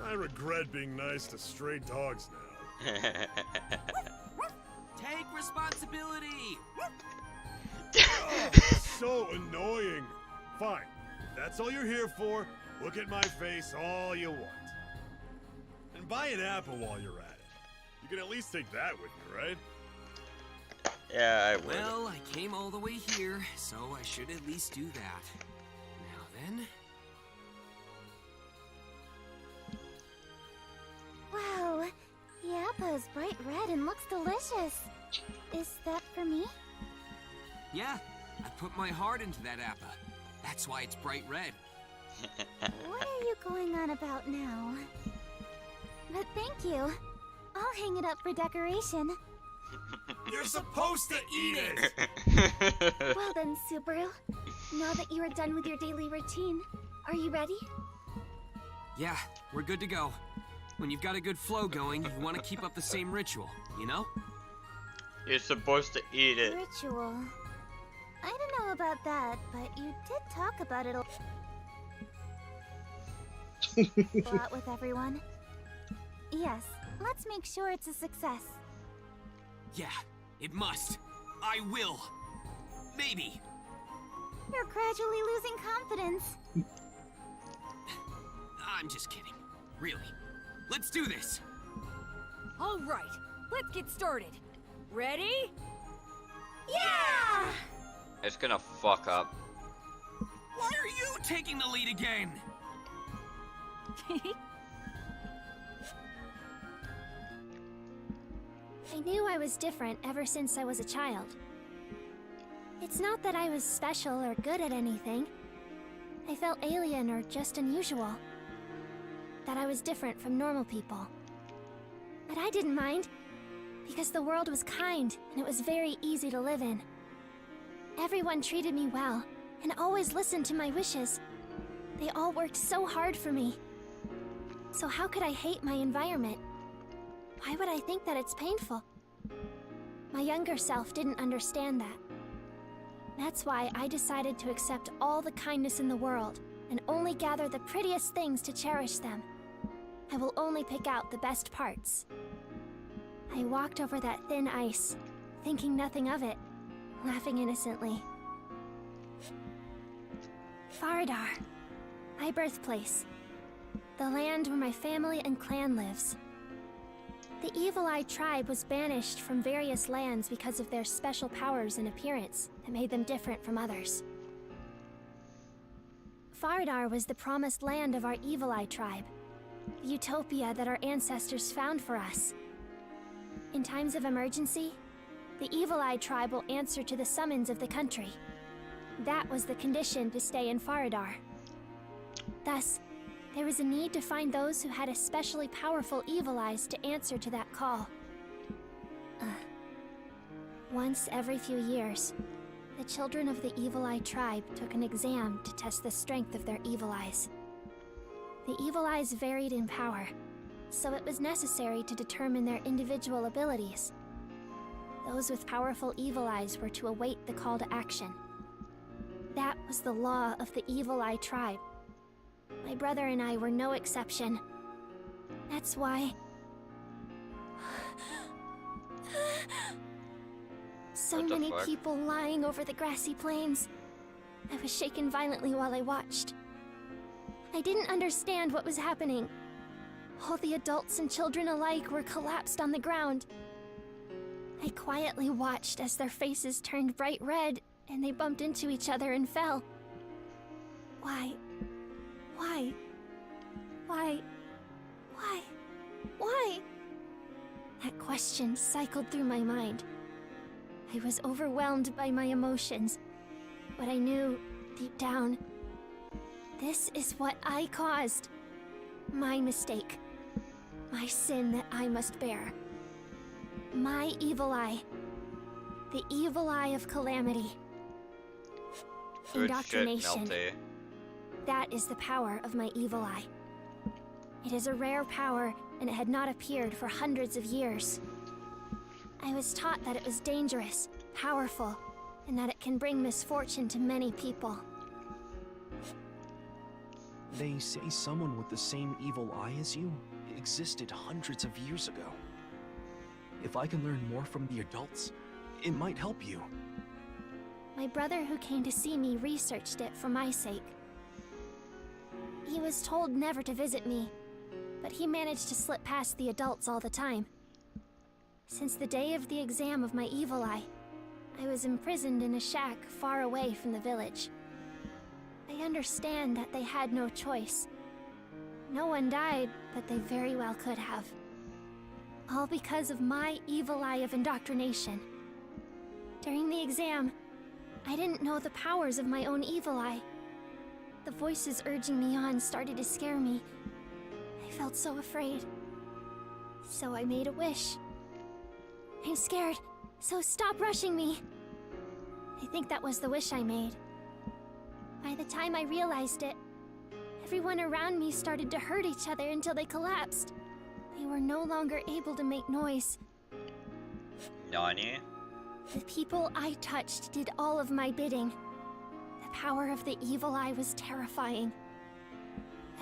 E: I regret being nice to stray dogs now.
C: Take responsibility!
E: Oh, so annoying. Fine, if that's all you're here for, look at my face all you want. And buy an apple while you're at it. You can at least take that with you, right?
A: Yeah, I would.
C: Well, I came all the way here, so I should at least do that. Now then...
D: Wow, the apple is bright red and looks delicious. Is that for me?
C: Yeah, I put my heart into that apple. That's why it's bright red.
D: What are you going on about now? But thank you. I'll hang it up for decoration.
E: You're supposed to eat it!
D: Well then, Subaru. Now that you are done with your daily routine, are you ready?
C: Yeah, we're good to go. When you've got a good flow going, you want to keep up the same ritual, you know?
A: You're supposed to eat it.
D: Ritual. I don't know about that, but you did talk about it a lot with everyone. Yes, let's make sure it's a success.
C: Yeah, it must. I will. Maybe.
D: You're gradually losing confidence.
C: I'm just kidding. Really. Let's do this.
G: All right, let's get started. Ready?
D: Yeah!
A: It's gonna fuck up.
C: Why are you taking the lead again?
D: I knew I was different ever since I was a child. It's not that I was special or good at anything. I felt alien or just unusual. That I was different from normal people. But I didn't mind, because the world was kind and it was very easy to live in. Everyone treated me well and always listened to my wishes. They all worked so hard for me. So how could I hate my environment? Why would I think that it's painful? My younger self didn't understand that. That's why I decided to accept all the kindness in the world and only gather the prettiest things to cherish them. I will only pick out the best parts. I walked over that thin ice, thinking nothing of it, laughing innocently. Faradar, my birthplace. The land where my family and clan lives. The Evil Eye tribe was banished from various lands because of their special powers and appearance that made them different from others. Faradar was the promised land of our Evil Eye tribe, the utopia that our ancestors found for us. In times of emergency, the Evil Eye tribe will answer to the summons of the country. That was the condition to stay in Faradar. Thus, there was a need to find those who had especially powerful evil eyes to answer to that call. Once every few years, the children of the Evil Eye tribe took an exam to test the strength of their evil eyes. The evil eyes varied in power, so it was necessary to determine their individual abilities. Those with powerful evil eyes were to await the call to action. That was the law of the Evil Eye tribe. My brother and I were no exception. That's why... So many people lying over the grassy plains. I was shaken violently while I watched. I didn't understand what was happening. All the adults and children alike were collapsed on the ground. I quietly watched as their faces turned bright red and they bumped into each other and fell. Why? That question cycled through my mind. I was overwhelmed by my emotions, but I knew, deep down, this is what I caused. My mistake. My sin that I must bear. My evil eye. The evil eye of calamity. Indoctrination. That is the power of my evil eye. It is a rare power, and it had not appeared for hundreds of years. I was taught that it was dangerous, powerful, and that it can bring misfortune to many people.
R: They say someone with the same evil eye as you existed hundreds of years ago. If I can learn more from the adults, it might help you.
D: My brother who came to see me researched it for my sake. He was told never to visit me, but he managed to slip past the adults all the time. Since the day of the exam of my evil eye, I was imprisoned in a shack far away from the village. I understand that they had no choice. No one died, but they very well could have. All because of my evil eye of indoctrination. During the exam, I didn't know the powers of my own evil eye. The voices urging me on started to scare me. I felt so afraid. So I made a wish. I'm scared, so stop rushing me. I think that was the wish I made. By the time I realized it, everyone around me started to hurt each other until they collapsed. They were no longer able to make noise.
A: Nani?
D: The people I touched did all of my bidding. The power of the evil eye was terrifying.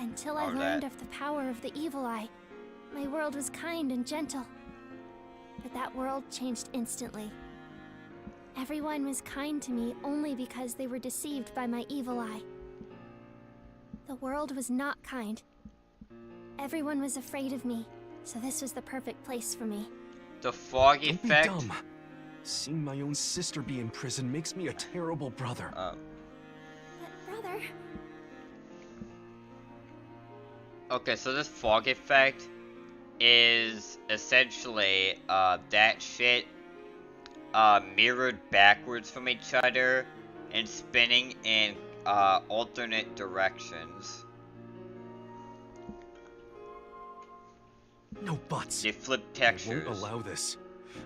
D: Until I learned of the power of the evil eye, my world was kind and gentle. But that world changed instantly. Everyone was kind to me only because they were deceived by my evil eye. The world was not kind. Everyone was afraid of me, so this was the perfect place for me.
A: The fog effect?
R: Don't be dumb. Seeing my own sister be in prison makes me a terrible brother.
D: But brother...
A: Okay, so this fog effect is essentially that shit mirrored backwards from each other and spinning in alternate directions.
R: No buts.
A: They flip
R: I
A: textures.
R: won't allow this.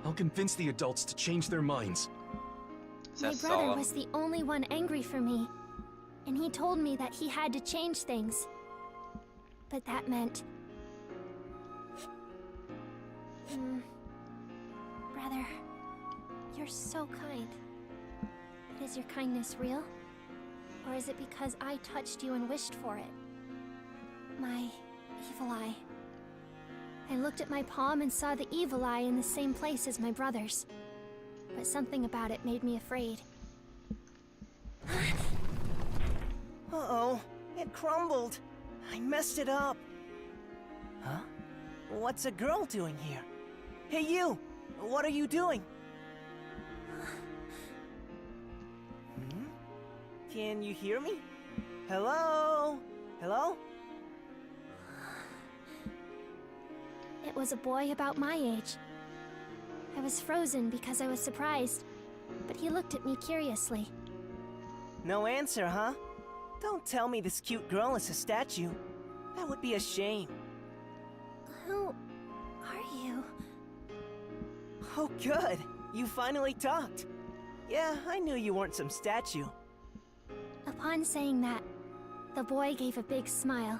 R: I'll convince the adults to change their minds.
D: My brother was the only one angry for me, and he told me that he had to change things. But that meant... Brother, you're so kind. But is your kindness real? Or is it because I touched you and wished for it? My evil eye. I looked at my palm and saw the evil eye in the same place as my brother's. But something about it made me afraid.
Q: Uh-oh, it crumbled. I messed it up. Huh? What's a girl doing here? Hey you! What are you doing? Can you hear me? Hello? Hello?
D: It was a boy about my age. I was frozen because I was surprised, but he looked at me curiously.
Q: No answer, huh? Don't tell me this cute girl is a statue. That would be a shame.
D: Who are you?
Q: Oh, good. You finally talked. Yeah, I knew you weren't some statue.
D: Upon saying that, the boy gave a big smile.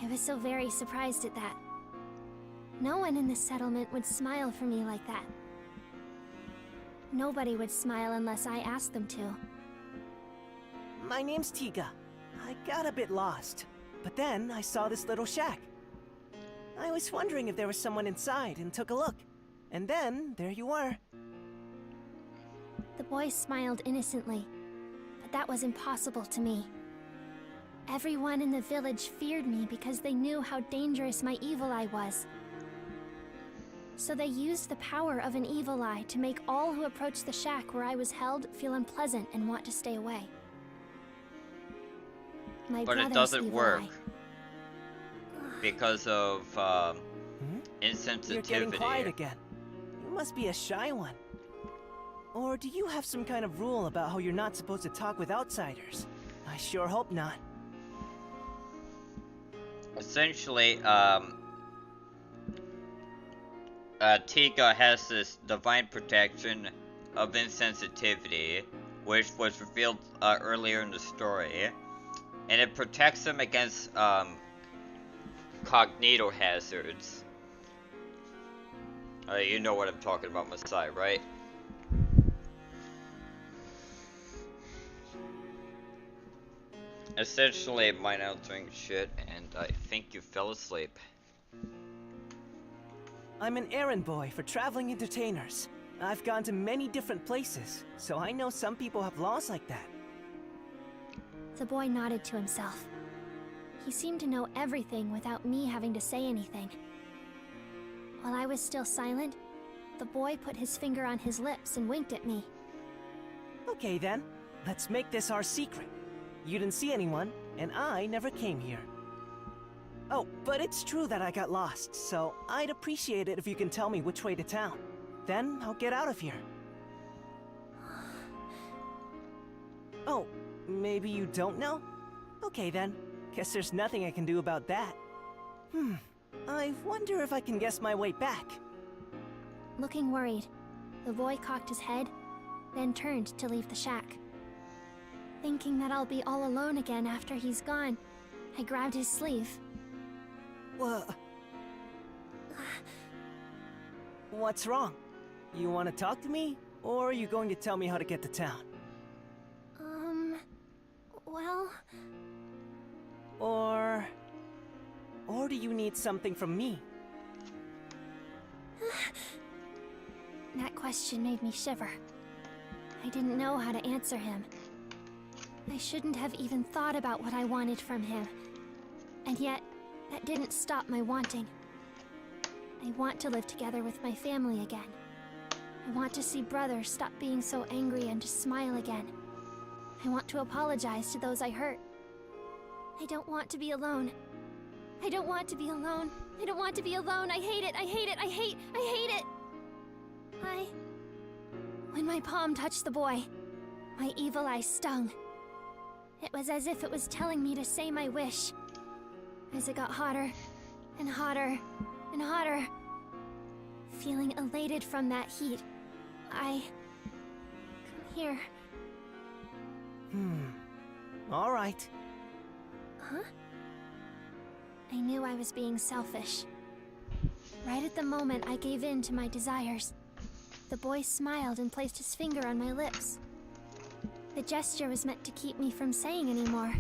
D: I was so very surprised at that. No one in the settlement would smile for me like that. Nobody would smile unless I asked them to.
Q: My name's Tiga. I got a bit lost, but then I saw this little shack. I was wondering if there was someone inside and took a look. And then, there you were.
D: The boy smiled innocently, but that was impossible to me. Everyone in the village feared me because they knew how dangerous my evil eye was. So they used the power of an evil eye to make all who approached the shack where I was held feel unpleasant and want to stay away.
A: But it doesn't work because of insensitivity.
Q: You're getting quiet again. You must be a shy one. Or do you have some kind of rule about how you're not supposed to talk with outsiders? I sure hope not.
A: Essentially, Tiga has this divine protection of insensitivity, which was revealed earlier in the story, and it protects him against cognito hazards. You know what I'm talking about, Masai, right? Essentially, mine out doing shit, and I think you fell asleep.
Q: I'm an errand boy for traveling entertainers. I've gone to many different places, so I know some people have laws like that.
D: The boy nodded to himself. He seemed to know everything without me having to say anything. While I was still silent, the boy put his finger on his lips and winked at me.
Q: Okay then, let's make this our secret. You didn't see anyone, and I never came here. Oh, but it's true that I got lost, so I'd appreciate it if you can tell me which way to town. Then I'll get out of here. Oh, maybe you don't know? Okay then, guess there's nothing I can do about that. I wonder if I can guess my way back.
D: Looking worried, the boy cocked his head, then turned to leave the shack. Thinking that I'll be all alone again after he's gone, I grabbed his sleeve.
Q: What's wrong? You want to talk to me, or are you going to tell me how to get to town?
D: Well...
Q: Or do you need something from me?
D: That question made me shiver. I didn't know how to answer him. I shouldn't have even thought about what I wanted from him. And yet, that didn't stop my wanting. I want to live together with my family again. I want to see Brother stop being so angry and to smile again. I want to apologize to those I hurt. I don't want to be alone. I don't want to be alone. I don't want to be alone. I hate it. I hate it. I hate it. When my palm touched the boy, my evil eye stung. It was as if it was telling me to say my wish. As it got hotter, and hotter, and hotter. Feeling elated from that heat, come here.
Q: All right.
D: Huh? I knew I was being selfish. Right at the moment I gave in to my desires, the boy smiled and placed his finger on my lips. The gesture was meant to keep me from saying anymore.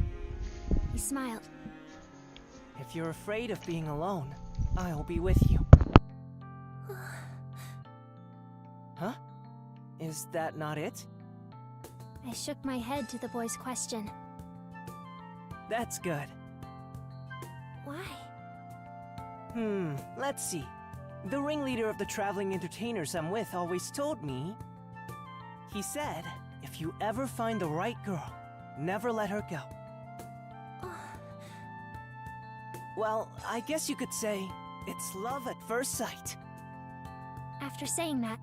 D: He smiled.
Q: If you're afraid of being alone, I'll be with you. Huh? Is that not it?
D: I shook my head to the boy's question.
Q: That's good.
D: Why?
Q: Let's see. The ringleader of the traveling entertainers I'm with always told me... He said, if you ever find the right girl, never let her go. Well, I guess you could say, it's love at first sight.
D: After saying that,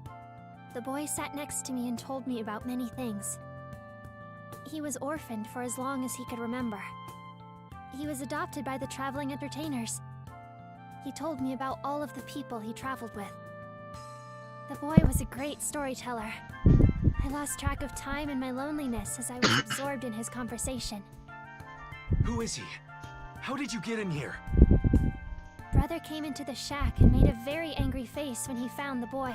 D: the boy sat next to me and told me about many things. He was orphaned for as long as he could remember. He was adopted by the traveling entertainers. He told me about all of the people he traveled with. The boy was a great storyteller. I lost track of time and my loneliness as I was absorbed in his conversation.
R: Who is he? How did you get in here?
D: Brother came into the shack and made a very angry face when he found the boy.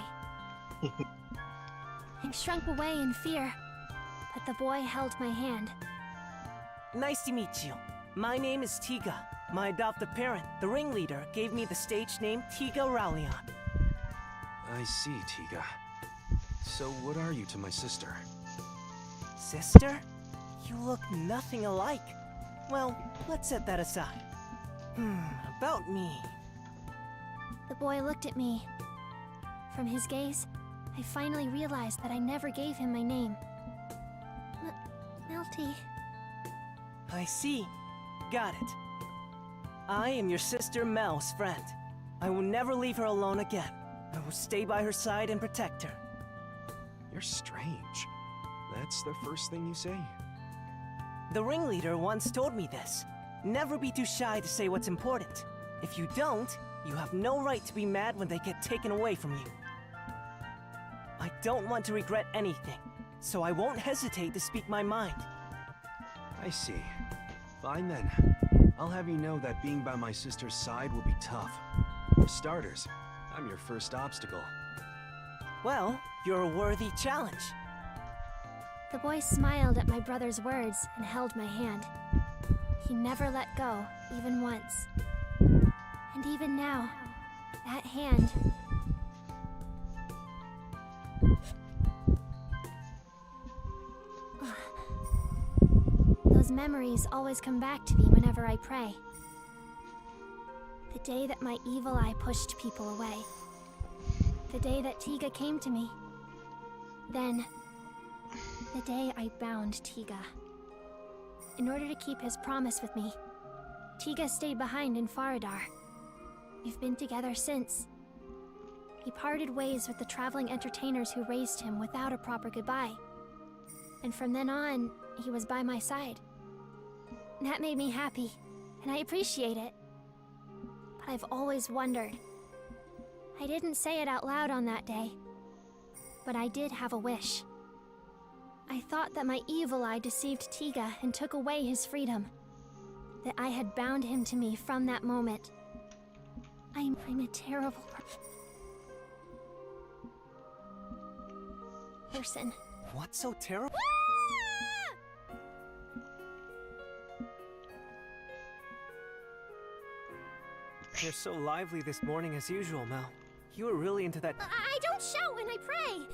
D: I shrunk away in fear, but the boy held my hand.
Q: Nice to meet you. My name is Tiga. My adoptive parent, the ringleader, gave me the stage name Tiga Raulian.
R: I see, Tiga. So what are you to my sister?
Q: Sister? You look nothing alike. Well, let's set that aside. About me.
D: The boy looked at me. From his gaze, I finally realized that I never gave him my name. Melty.
Q: I see. Got it. I am your sister Mel's friend. I will never leave her alone again. I will stay by her side and protect her.
R: You're strange. That's the first thing you say.
Q: The ringleader once told me this. Never be too shy to say what's important. If you don't, you have no right to be mad when they get taken away from you. I don't want to regret anything, so I won't hesitate to speak my mind.
R: I see. Fine then. I'll have you know that being by my sister's side will be tough. For starters, I'm your first obstacle.
Q: Well, you're a worthy challenge.
D: The boy smiled at my brother's words and held my hand. He never let go, even once. And even now, that hand... Those memories always come back to me whenever I pray. The day that my evil eye pushed people away. The day that Tiga came to me. Then, the day I bound Tiga. In order to keep his promise with me, Tiga stayed behind in Faradar. We've been together since. He parted ways with the traveling entertainers who raised him without a proper goodbye. And from then on, he was by my side. That made me happy, and I appreciate it. But I've always wondered. I didn't say it out loud on that day, but I did have a wish. I thought that my evil eye deceived Tiga and took away his freedom. That I had bound him to me from that moment. I'm a terrible person.
Q: What's so terrible? You're so lively this morning as usual, Mel. You were really into that.
D: I don't shout when I pray!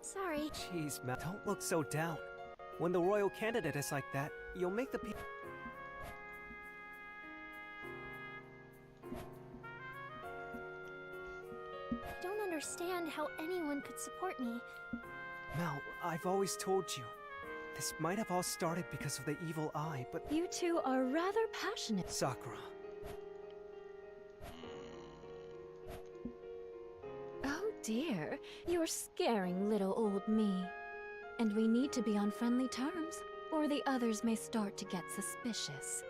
D: Sorry.
Q: Jeez, Mel, don't look so down. When the royal candidate is like that, you'll make the people...
D: I don't understand how anyone could support me.
Q: Mel, I've always told you. This might have all started because of the evil eye, but...
J: You two are rather passionate.
Q: Sakura.
J: Oh dear, you're scaring little old me. And we need to be on friendly terms, or the others may start to get suspicious.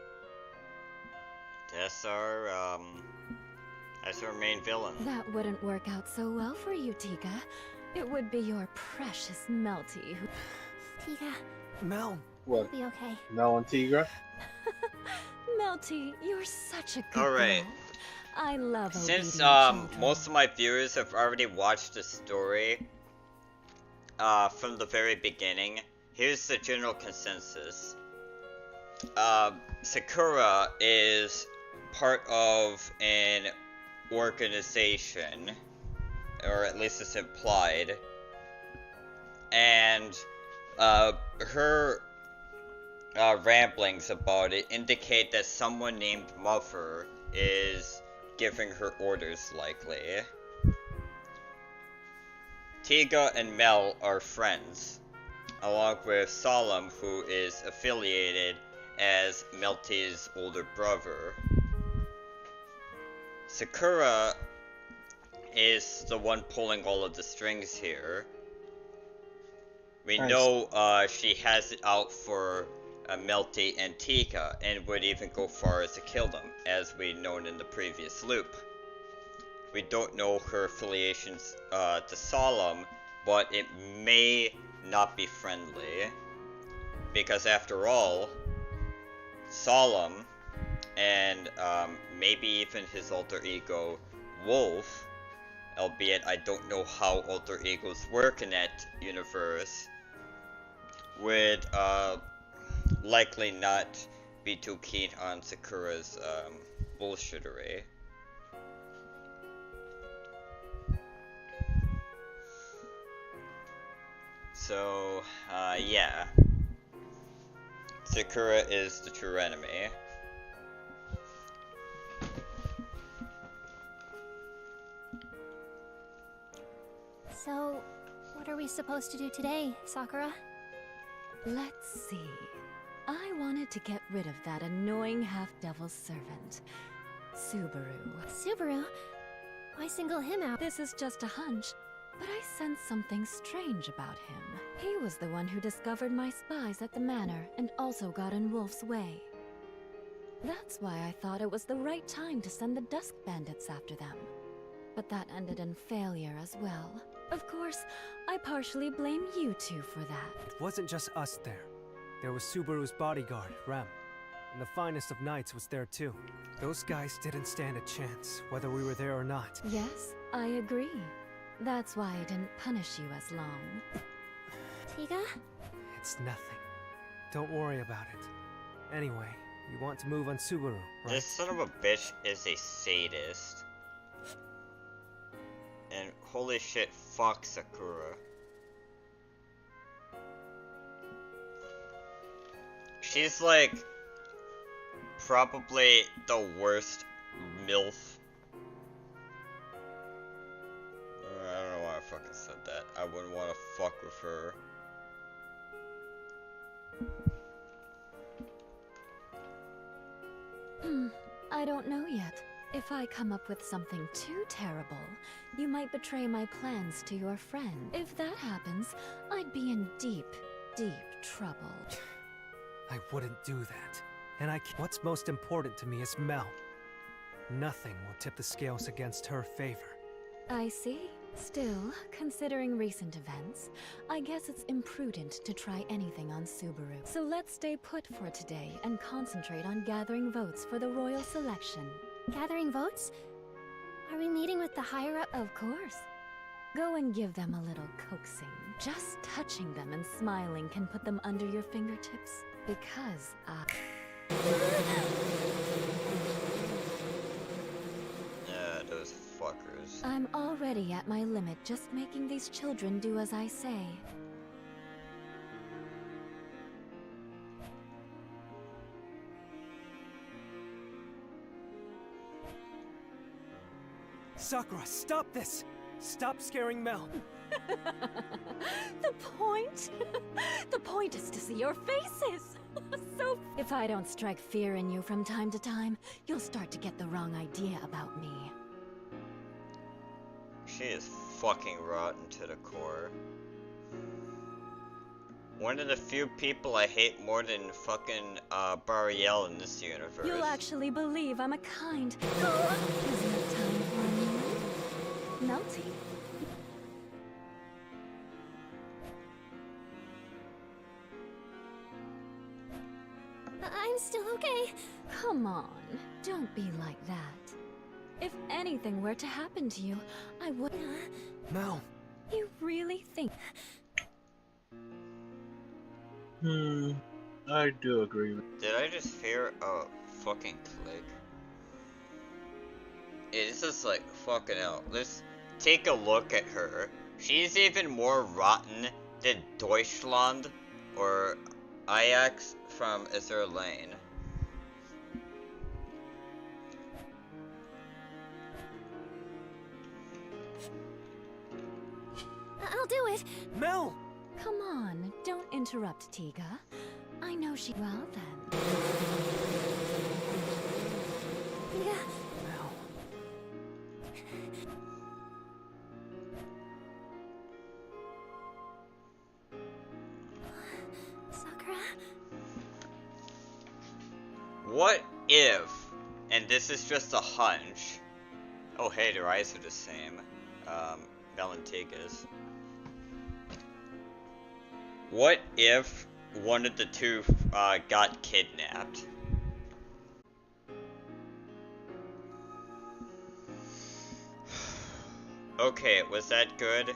A: That's our main villain.
J: That wouldn't work out so well for you, Tiga. It would be your precious Melty who...
P: Tiga.
R: Mel.
B: What?
P: Be okay.
B: Mel and Tigra?
J: Melty, you're such a good
A: Alright.
J: girl. I love
A: Since
J: obedient children.
A: most of my viewers have already watched the story from the very beginning, here's the general consensus. Sakura is part of an organization, or at least it's implied, and her ramblings about it indicate that someone named Mother is giving her orders, likely. Tiga and Mel are friends, along with Solemn, who is affiliated as Melty's older brother. Sakura is the one pulling all of the strings here. We know she has it out for Melty and Tiga, and would even go far as to kill them, as we known in the previous loop. We don't know her affiliations to Solemn, but it may not be friendly, because after all, Solemn, and maybe even his alter ego, Wolf, albeit I don't know how alter egos work in that universe, would likely not be too keen on Sakura's bullshittery. So, yeah. Sakura is the true enemy.
M: So, what are we supposed to do today, Sakura?
J: Let's see. I wanted to get rid of that annoying half-devil servant, Subaru.
M: Subaru? Why single him out?
J: This is just a hunch, but I sense something strange about him. He was the one who discovered my spies at the manor and also got in Wolf's way. That's why I thought it was the right time to send the Dusk Bandits after them. But that ended in failure as well. Of course, I partially blame you two for that.
S: It wasn't just us there. There was Subaru's bodyguard, Rem. And the finest of knights was there too. Those guys didn't stand a chance, whether we were there or not.
J: Yes, I agree. That's why I didn't punish you as long.
M: Tiga?
S: It's nothing. Don't worry about it. Anyway, you want to move on Subaru, right?
A: This son of a bitch is a sadist. And holy shit, fuck Sakura. She's like probably the worst MILF. I don't know why I fucking said that. I wouldn't want to fuck with her.
J: I don't know yet. If I come up with something too terrible, you might betray my plans to your friend. If that happens, I'd be in deep, deep trouble.
S: I wouldn't do that. And what's most important to me is Mel. Nothing will tip the scales against her favor.
J: I see. Still, considering recent events, I guess it's imprudent to try anything on Subaru. So let's stay put for today and concentrate on gathering votes for the royal selection.
M: Gathering votes? Are we meeting with the higher-up?
J: Of course. Go and give them a little coaxing. Just touching them and smiling can put them under your fingertips. Because
A: those fuckers.
J: I'm already at my limit just making these children do as I say.
S: Sakura, stop this! Stop scaring Mel!
J: The point? The point is to see your faces! So if I don't strike fear in you from time to time, you'll start to get the wrong idea about me.
A: She is fucking rotten to the core. One of the few people I hate more than fucking Bariel in this universe.
J: You'll actually believe I'm a kind. Isn't it time for a melty?
D: I'm still okay.
J: Come on, don't be like that. If anything were to happen to you, I would.
R: Mel.
J: You really think?
B: I do agree with.
A: Did I just hear a fucking click? Yeah, this is like fucking hell. Let's take a look at her. She's even more rotten than Deutschland or Ajax from Azur Lane.
D: I'll do it.
R: Mel!
J: Come on, don't interrupt Tiga. I know she well then.
D: Yeah.
R: Mel.
D: Sakura?
A: What if, and this is just a hunch. Oh hey, their eyes are the same. Mel and Tiga's. What if one of the two got kidnapped? Okay, was that good?